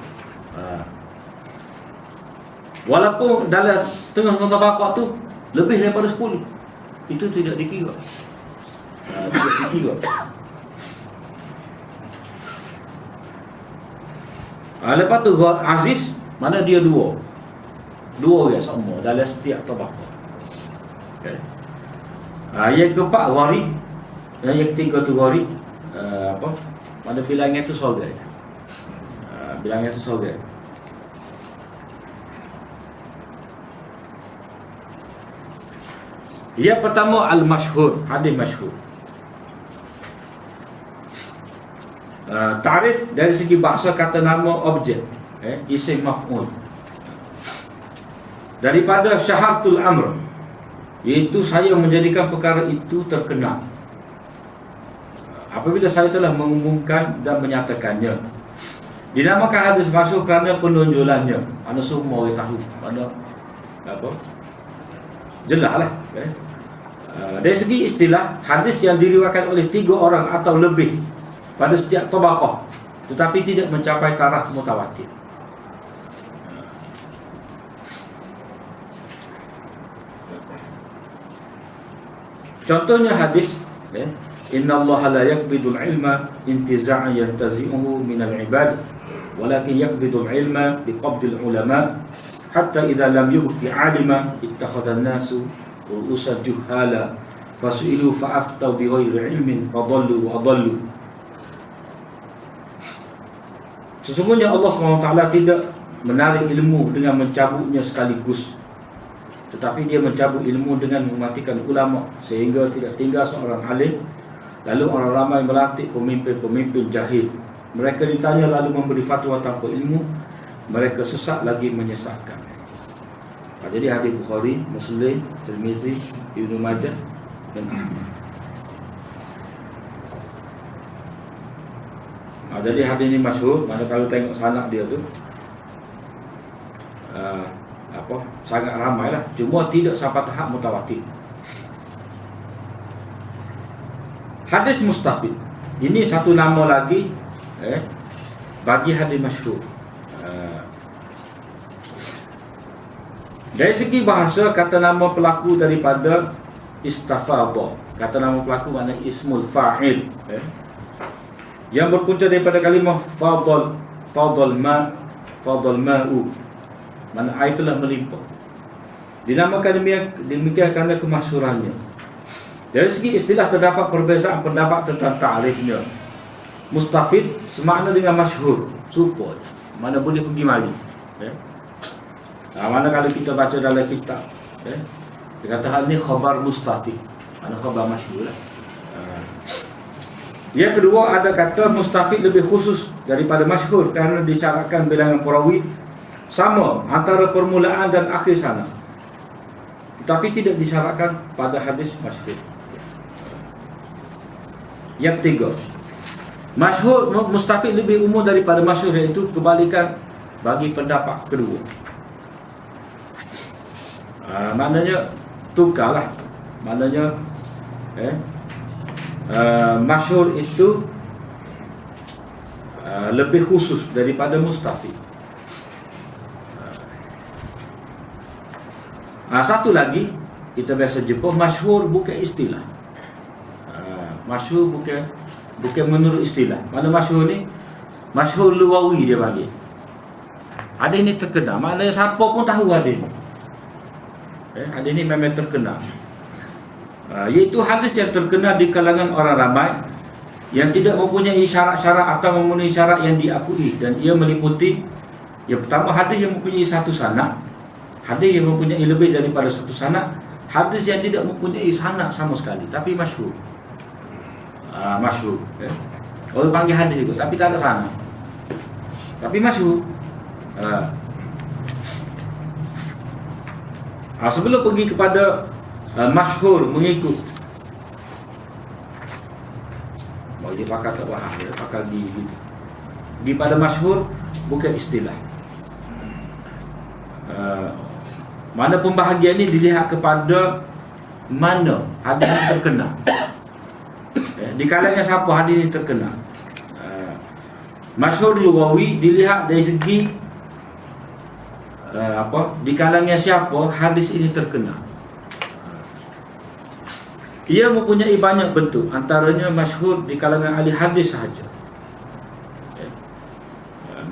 Walaupun dalam tengah tawaqqa tu lebih daripada 10, itu tidak dikira. Tidak dikira. Lepas tu aziz, mana dia dua orang sama dalam setiap tabaqah. Yang keempat gharib, yang ketiga tu gharib, mana bilangan tu seorang. Bilangan tu seorang. Yang pertama al-masyhur, hadis masyhur. Tarif dari segi bahasa kata nama objek, isim maf'ul, daripada syahartul amr, iaitu saya menjadikan perkara itu terkenal. Apabila saya telah mengumumkan dan menyatakannya. Dinamakan hadis masyhur kerana penonjolannya, mana semua orang tahu, mana jelas lah. Dari segi istilah, hadis yang diriwayatkan oleh 3 orang atau lebih pada setiap tabaqah, tetapi tidak mencapai taraf mutawatir. Contohnya hadis, Inna Allah la yakbidul ilma intiza'an yantazi'uhu minal ibad, walakin yakbidul ilma biqabdil ulama, hatta idza lam yubqi 'alima ittakhadhan nasu ru'usan juhala fasu'ilu fa'aftau bighairi ilmin fadallu wa adallu. Sesungguhnya Allah SWT tidak menarik ilmu dengan mencabutnya sekaligus, tetapi dia mencabut ilmu dengan mematikan ulama, sehingga tidak tinggal seorang alim. Lalu orang ramai melantik pemimpin-pemimpin jahil. Mereka ditanya lalu memberi fatwa tanpa ilmu. Mereka sesat lagi menyesatkan. Jadi hadis Bukhari, Muslim, Tirmizi, Ibnu Majah dan Ahmad. Jadi hadis ini masyhur. Mana kalau tengok sanad dia tu sangat ramai lah, cuma tidak sampai tahap mutawatir. Hadis mustafid, ini satu nama lagi bagi hadis masyhur. Dari segi bahasa, kata nama pelaku daripada istafadha. Kata nama pelaku makna ismul fa'il, yang berpunca daripada kalimah fadal ma'u, mana air telah melimpah. Dinamakan demikian kerana kemasyhurannya. Dari segi istilah terdapat perbezaan pendapat tentang ta'rifnya. Mustafid semakna dengan masyhur, support, mana boleh pergi mari. Mana kalau kita baca dalam kitab, dia kata hal ni khabar mustafid, mana khabar masyhur lah. Yang kedua, ada kata mustafid lebih khusus daripada masyhur kerana disyaratkan bilangan perawi sama antara permulaan dan akhir sana, tetapi tidak disyaratkan pada hadis masyhur. Yang ketiga, masyhur mustafid lebih umum daripada masyhur, iaitu kebalikan bagi pendapat kedua. Maknanya tukarlah, maknanya masyhur itu lebih khusus daripada mustafid. Satu lagi, kita biasa jumpa, masyhur bukan istilah. Masyhur bukan menurut istilah. Mana masyhur ni? Masyhur lugawi dia panggil. Hadis ni terkenal, maknanya siapa pun tahu hadis ni. Hadis ni memang terkenal. Iaitu hadis yang terkenal di kalangan orang ramai, yang tidak mempunyai syarat-syarat atau memenuhi syarat yang diakui, dan ia meliputi yang pertama, hadis yang mempunyai satu sanad, hadis yang mempunyai lebih daripada satu sanad, hadis yang tidak mempunyai sanad sama sekali tapi masyhur. Masyhur. Orang panggil hadis itu tapi tak ada sanad, tapi masyhur. Sebelum pergi kepada masyhur mengikut, mau dia pakai tak faham, dia pakai di pada masyhur bukan istilah. Mana pembahagian ini dilihat kepada mana hadis ini terkenal. Di kalangan siapa hadis ini terkenal. Masyhur lugawi dilihat dari segi di kalangan siapa hadis ini terkenal. Ia mempunyai banyak bentuk, antaranya masyhur di kalangan ahli hadis sahaja.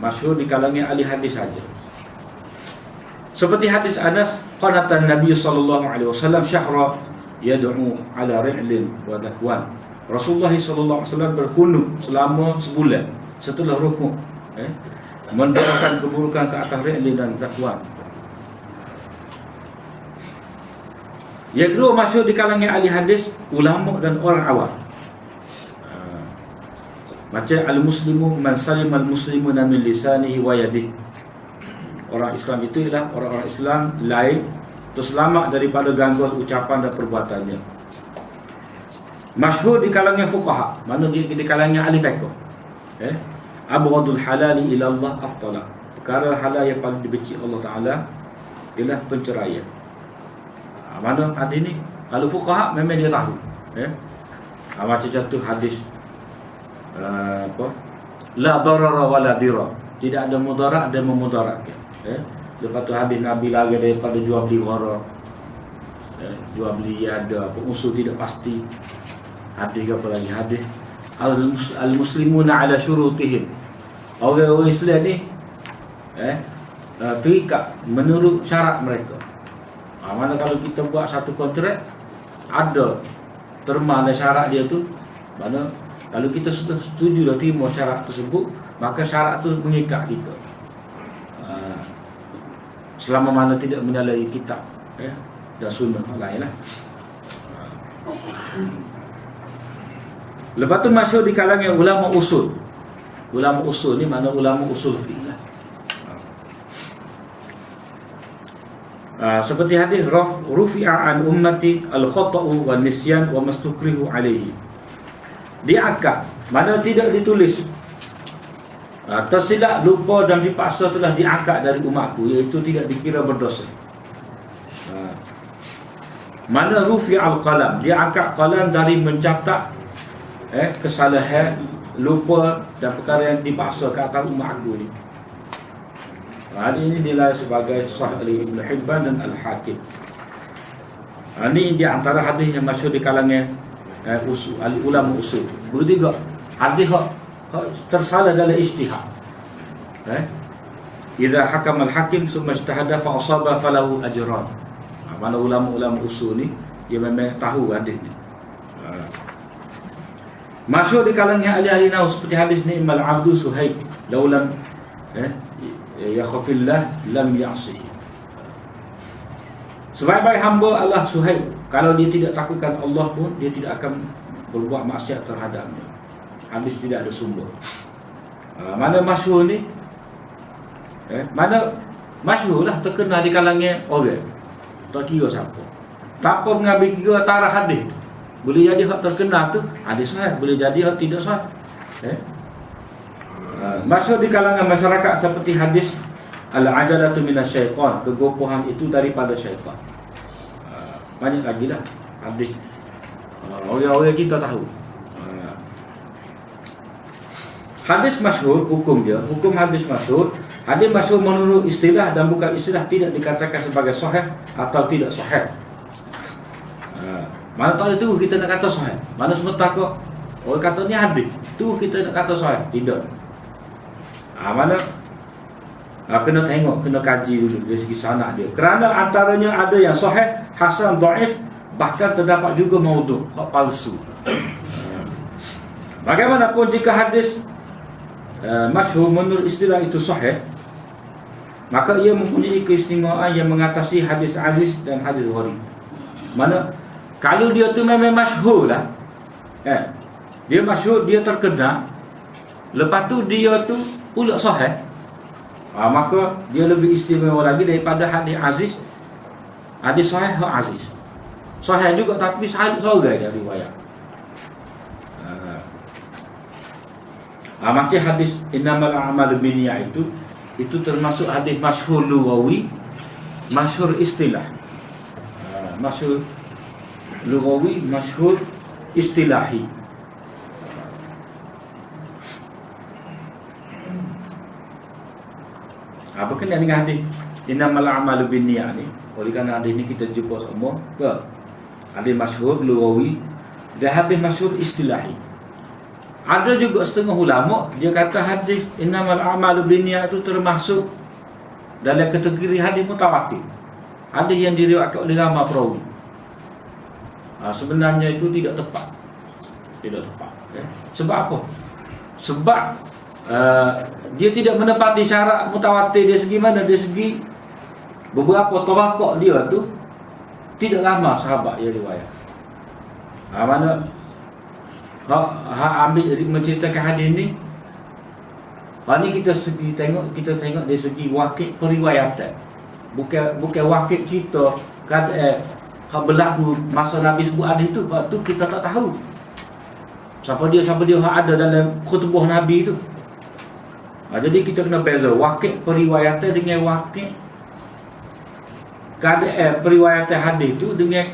Masyhur di kalangan ahli hadis saja. Seperti hadis Anas, qanatan Nabi sallallahu alaihi wasallam syahra yad'u ala ri'lin wa dakwan. Rasulullah sallallahu alaihi wasallam berkunut selama sebulan setelah rukuk, mendoakan keburukan ke atas ri'lin dan zakwan. Yang kedua, masyhur di kalangan ahli hadis, ulama dan orang awam. Macam al-muslimu man salima al-muslimuna min lisanihi wa yadihi. Orang Islam itu ialah orang-orang Islam lain terselamat daripada gangguan ucapan dan perbuatannya. Masyhur di kalangan fuqaha, mana di kalangan ahli fiqh. Abghadul halali ila Allah at-talaq. Perkara halal yang paling dibenci Allah Taala ialah penceraian. Mana hadis ni kalau fuqaha memang dia tahu. Macam contoh hadis la darara wala dira, tidak ada mudarat dan memudaratkan. Lepas tu hadis Nabi lagi daripada jual beli gharar, jual beli ada unsur tidak pasti. Hadis apa lagi? Hadis al-muslimuna ala syurutihim. Orang Islam ni terikat menurut syarat mereka. Mana kalau kita buat satu kontrak, ada terma dan syarat dia tu, mana kalau kita sudah setuju dah terima syarat tersebut, maka syarat tu mengikat kita, selama mana tidak menyalahi kitab dan sunnah lain lah. Lepas tu masyhur di kalangan ulama usul. Ulama usul ni mana ulama usul fiqh lah. Seperti hadis rufi'a an ummati al-khata'u wa nisyan wa mastukrihu alaihi. Diangkat, mana tidak ditulis, tersilap, lupa dan dipaksa telah diangkat dari umatku, iaitu tidak dikira berdosa. Mana rufi'a al-qalam, diangkat qalam dari mencatat kesalahan, lupa dan perkara yang dipaksa ke atas umatku ni. Hadis ini dinilai sebagai sahih oleh Ibn Hibban dan Al-Hakim. Ini di antara hadis yang masyhur di kalangan ulama usul. Bertiga hadis tersalah dalam ijtihad. Idza hakama al-hakim summa ijtahada fa asaba falahu ajran. Mana ulama-ulama usul ni dia memang tahu hadis ni. Masyhur di kalangan ahli-ahli nahwu seperti hadis ni, mal abdu suhaib laulam ya khafillah lam ya'sihi. Sebaik-baik hamba Allah Suhaib, kalau dia tidak takutkan Allah pun dia tidak akan berbuat maksiat terhadapnya. Hadis tidak ada sumber. Mana masyhur ni? Mana masyhur lah, terkenal di kalangan orang. Tak kira siapa. Tak apa mengambil kira tarikh hadis. Boleh jadi hak terkenal tu hadis sahih, boleh jadi hak tidak sahih. Masyhur di kalangan masyarakat seperti hadis al-ajalatu minasyaitan, kegopohan itu daripada syaitan. Banyak lagi lah hadis orang-orang kita tahu. Hadis masyhur, hukum dia, hukum hadis masyhur. Hadis masyhur menurut istilah dan bukan istilah tidak dikatakan sebagai sahih atau tidak sahih. Mana tak ada tu kita nak kata sahih. Mana semata kok orang kata ni hadis, tu kita nak kata sahih. Tidak. Mana kena tengok, kena kaji dulu dari segi sanad dia. Kerana antaranya ada yang sahih, hasan, dhaif, bahkan terdapat juga maudhu', palsu. Bagaimanapun jika hadis masyhur menurut istilah itu sahih, maka ia mempunyai keistimewaan yang mengatasi hadis aziz dan hadis gharib. Mana kalau dia tu memang masyhur lah, dia masyhur, dia terkenal, lepas tu dia tu pula sahih, maka dia lebih istimewa lagi daripada hadis aziz. Hadis sahih aziz, sahih juga tapi seorang dia riwayat. Macam hadis innamal a'malu binniyat itu termasuk hadis masyhur lughawi, masyhur istilah. Masyhur lughawi, masyhur istilahi. Apa kena dengan hadis innamal a'malu binniyat ni? Oleh kerana hadis ni kita jumpa semua ke? Hadis masyhur lughawi dan hadis masyhur istilahi. Ada juga setengah ulama dia kata hadis innamal a'malu binniyat itu termasuk dalam kategori hadis mutawatir. Hadis yang diriwayatkan oleh ramai perawi. Sebenarnya itu tidak tepat. Tidak tepat. Sebab apa? Sebab dia tidak menepati syarat mutawatir. Dari segi mana? Dari segi beberapa tabaqah dia tu tidak ramai sahabat yang riwayat. Mana ambil menceritakan hadis ni. Ni kita tengok dari segi wakil periwayatan. Bukan wakil cerita kan berlaku masa Nabi sebut hadis tu. Sebab tu kita tak tahu siapa dia ada dalam khutbah Nabi tu. Jadi kita kena beza wakil periwayatan dengan wakil keadaan periwayatan hadis tu dengan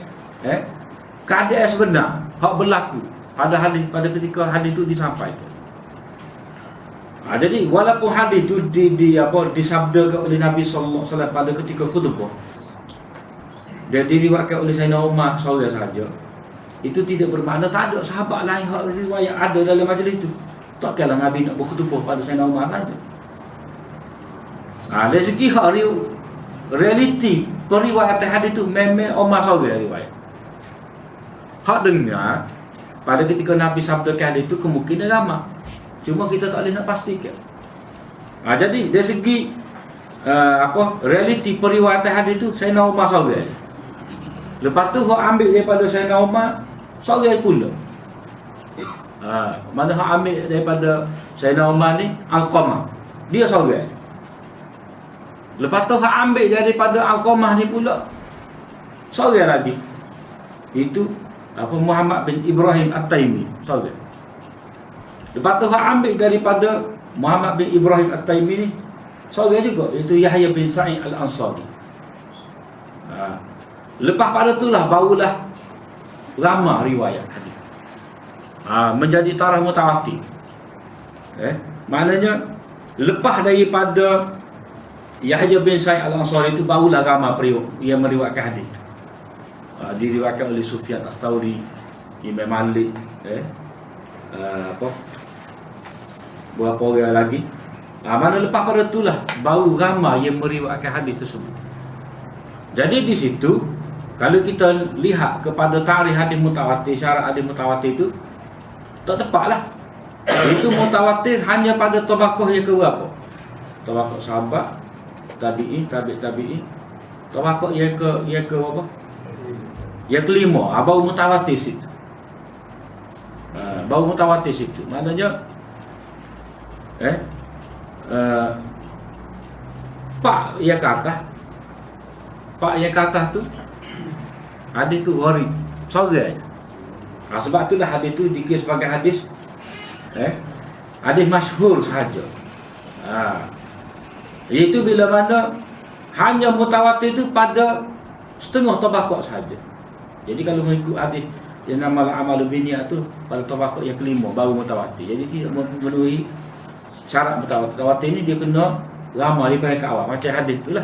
keadaan sebenar hak berlaku pada ketika hadis itu disampaikan. Jadi walaupun hadis itu disabdakan oleh Nabi sallallahu alaihi wasallam pada ketika khutbah, dia diriwayatkan oleh Sayyidina Umar seorang saja, itu tidak bermakna tak ada sahabat lain yang riwayat ada dalam majlis itu. Takkanlah Nabi nak berkhutbah pada Sayyidina Umar saja. Dari segi hak realiti periwayatan hadis itu memang Umar seorang riwayat. Hak dengar pada ketika Nabi sabdakan hadis itu kemungkinan ramai. Cuma kita tak boleh nak pastikan. Jadi dari segi realiti periwayatan hadis itu Sayyidina Umar seorang. Lepas tu hak ambil daripada Sayyidina Umar seorang pula. Mana hak ambil daripada Sayyidina Umar ni Al-Qamah. Dia seorang. Lepas tu hak ambil daripada Al-Qamah ni pula seorang lagi. Itu Muhammad bin Ibrahim At-Taimi seorang. Lepas tu hak ambil daripada Muhammad bin Ibrahim At-Taimi ni seorang juga, iaitu Yahya bin Sa'id Al-Ansari. Lepas pada itulah barulah ramai riwayat hadis. Menjadi tarikh mutawatir. Maknanya lepas daripada Yahya bin Sa'id Al-Ansari itu barulah ramai yang meriwayatkan hadis. Diriwayatkan oleh Sufyan Ats-Tsauri, Imam Malik, beberapa orang lagi. Mana lepas pada itulah baru ramai yang meriwayatkan hadis tersebut. Jadi di situ kalau kita lihat kepada tarikh hadis mutawatir, syarat hadis mutawatir itu tak tepatlah. Itu mutawatir hanya pada tabaqah yang keberapa? Tabaqah sahabat, tabi'in, tabi'in. Tabaqah yang ke apa? Yang kelima, baru mutawatir situ. Baru mutawatir situ. Maknanya Pak yang ke atas tu hadis tu gharib, seorang. Sebab itulah hadis tu dikira sebagai hadis hadis masyhur sahaja. Iaitu bila mana hanya mutawatir tu pada setengah tabaqah sahaja. Jadi kalau mengikut hadis yang nama amalu binniyat tu pada tabaqah yang kelima baru mutawatir. Jadi tidak memenuhi syarat mutawatir. Mutawatir ni dia kena ramai daripada ke awal. Macam hadis tu lah.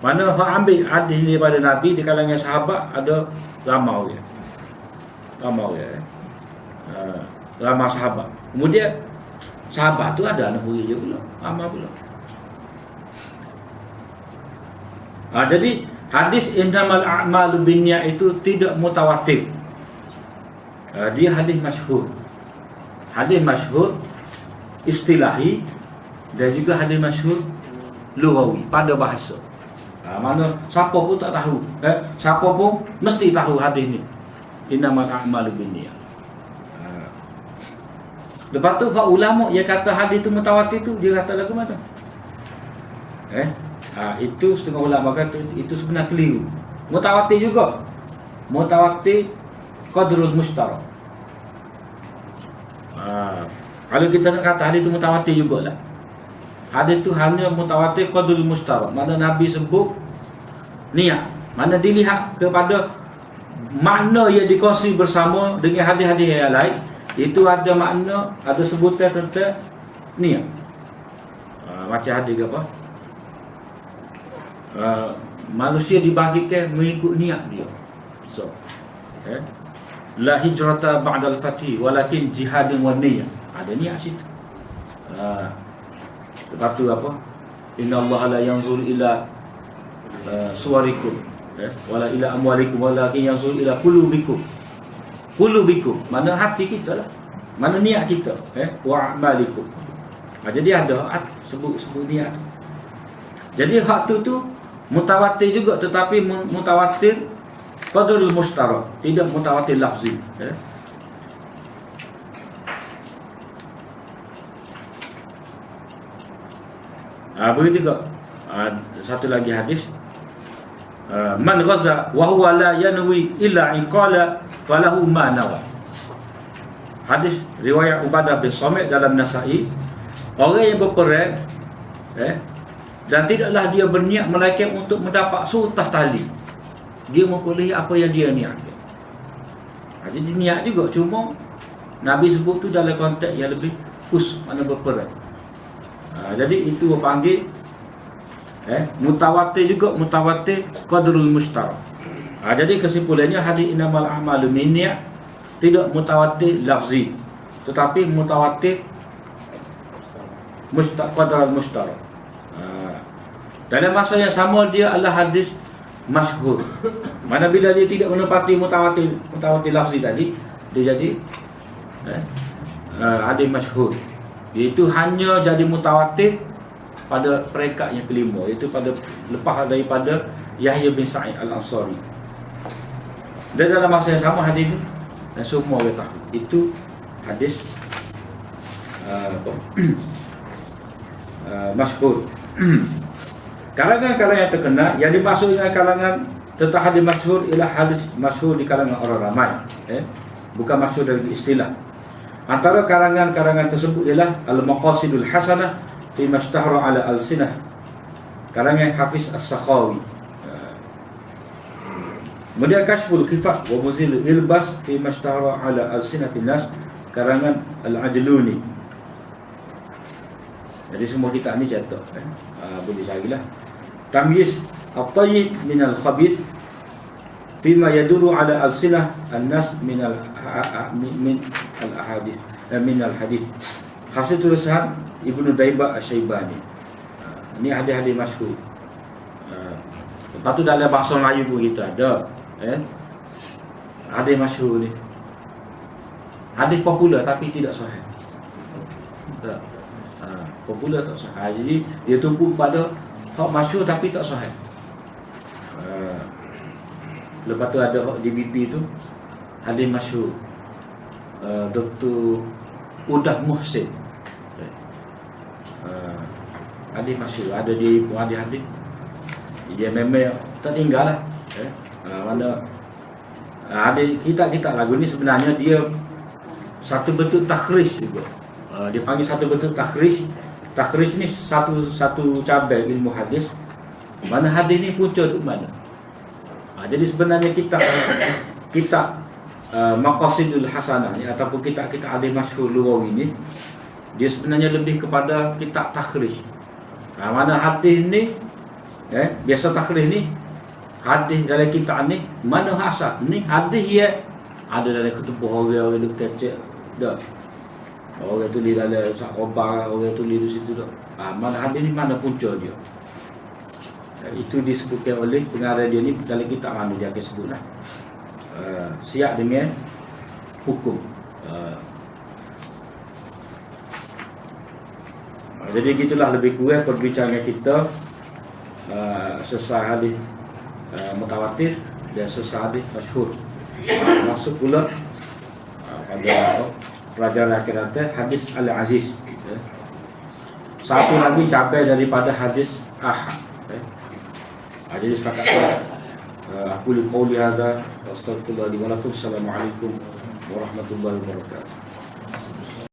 Mana ambil hadis ni daripada Nabi di kalangan sahabat ada ramai orang. ramai orang ramai sahabat. Kemudian sahabat tu ada anak buri je pula, ramai pula. Jadi hadis innamal a'malu binniyat itu tidak mutawatir. Dia hadis masyhur. Hadis masyhur istilahi dan juga hadis masyhur lughawi pada bahasa. Mana siapa pun tak tahu, siapa pun mesti tahu hadis ni. Innamal a'malu binniyat. Lepas tu fa ulama yang kata hadis tu mutawatir tu dia kata lagu mana? Itu setengah ulama kata itu sebenarnya keliru. Mutawatir juga. Mutawatir qadrul mushtarak. Kalau kita nak kata hadis itu mutawatir jugalah. Hadis itu hanya mutawatir qadrul mushtarak. Mana Nabi sebut niat, mana dilihat kepada makna yang dikongsi bersama dengan hadis-hadis yang lain, itu ada makna, ada sebutan tentang niat. Macam hadis apa? Manusia dibagikan mengikut niat dia. So, la hijrata ba'dal fatih walakin jihadun wa niyyah. Ada niat situ. Lepas tu apa? Inna Allah la yanzur ila suwarikum wala ila amwalikum walakin yanzur ila qulubikum. Qulubikum mana hati kita lah, mana niat kita, wa a'malikum. Jadi ada sebut niat. Jadi hak tu mutawatir juga, tetapi mutawatir qadrul mushtarak, tidak mutawatir lafzi. Begitu juga satu lagi hadis, man ghaza wa huwa la yanwi illa iqala falahu ma nawa. Hadis riwayat Ubadah bin Samit dalam Nasa'i, orang yang berperang dan tidaklah dia berniat melainkan untuk mendapat sultah tali, dia memperoleh apa yang dia niatkan. Jadi niat juga, cuma Nabi sebut tu dalam konteks yang lebih khusus, mana berperang. Jadi itu berpanggil mutawatir juga, mutawatir qadrul mushtarak. Jadi kesimpulannya hadis innamal a'malu binniyat tidak mutawatir lafzi, tetapi mutawatir qadrul mushtarak. Dalam masa yang sama dia adalah hadis masyhur. Mana bila dia tidak menepati mutawatir lafzi tadi, dia jadi hadis masyhur. Iaitu hanya jadi mutawatir pada peringkat yang kelima, iaitu pada lepas daripada Yahya bin Sa'id Al-Ansari. Dan dalam masa yang sama hadis ini dan semua orang tahu itu hadis masyhur. Kalangan-kalangan yang terkenal yang dimaksud dengan kalangan tentang hadis masyhur ialah hadis masyhur di kalangan orang ramai, bukan masyhur dari istilah. Antara karangan-karangan tersebut ialah Al-Maqasidul Hasanah fi mashtahara ala al-sinah, karangan Hafiz As-Sakhawi. Kemudian Kashful Khifaf wa Muzil Ilbas fi mashtahara ala al-sinatin nas, karangan Al-Ajluni. Jadi semua kitab ni catat, boleh carilah. Tamyiz At-Tayyib min al-Khabith fima yaduru ala al-sinah an-nas min al-ahadith min al-hadith. Hasil tulisan Ibnu Daibah Asy-Syaibani. Ini hadis-hadis masyhur. Lepas tu dalam bahasa Melayu pun kita ada hadis masyhur ni. Hadis popular tapi tidak sahih. Popular tak sahih. Jadi dia tumpu pada hak masyhur tapi tak sahih. Lepas tu ada hak DBP tu hadis masyhur, Dr. Udah Muhsin, hadis masyhur, ada di hadis. Dia memang tak tinggal lah. Mana ada kitab-kitab lagu ni sebenarnya dia satu bentuk takhrij juga. Dia panggil satu bentuk takhrij. Takhrij ni satu cabang ilmu hadis. Mana hadis ni punca di mana? Jadi sebenarnya kitab Maqasidul Hasanah ni ataupun kitab-kitab hadis masyhur lughawi ni, dia sebenarnya lebih kepada kitab takhrij. Mana hadis ni biasa takhrij ni hadis dalam kitab ni mana asal ni hadis yang ada dalam ketubuh orang tu kecek dah. Orang tulis dalam sakobang, orang tulis di situ dah. Mana hadis ni mana punca dia. Itu disebutkan oleh pengarang dia ni dalam kitab mana dia akan sebutlah. Siap dengan hukum. Jadi gitulah lebih kurang perbincangan kita sesah hadis mutawatir dan sesah hadis masyhur. Masuk pula pada pelajaran akan datang hadis al-aziz. Satu lagi capai daripada hadis ahad. Jadi setakat aku liqauli hadza wa astaghfirullah li wa lakum. Assalamualaikum warahmatullahi wabarakatuh.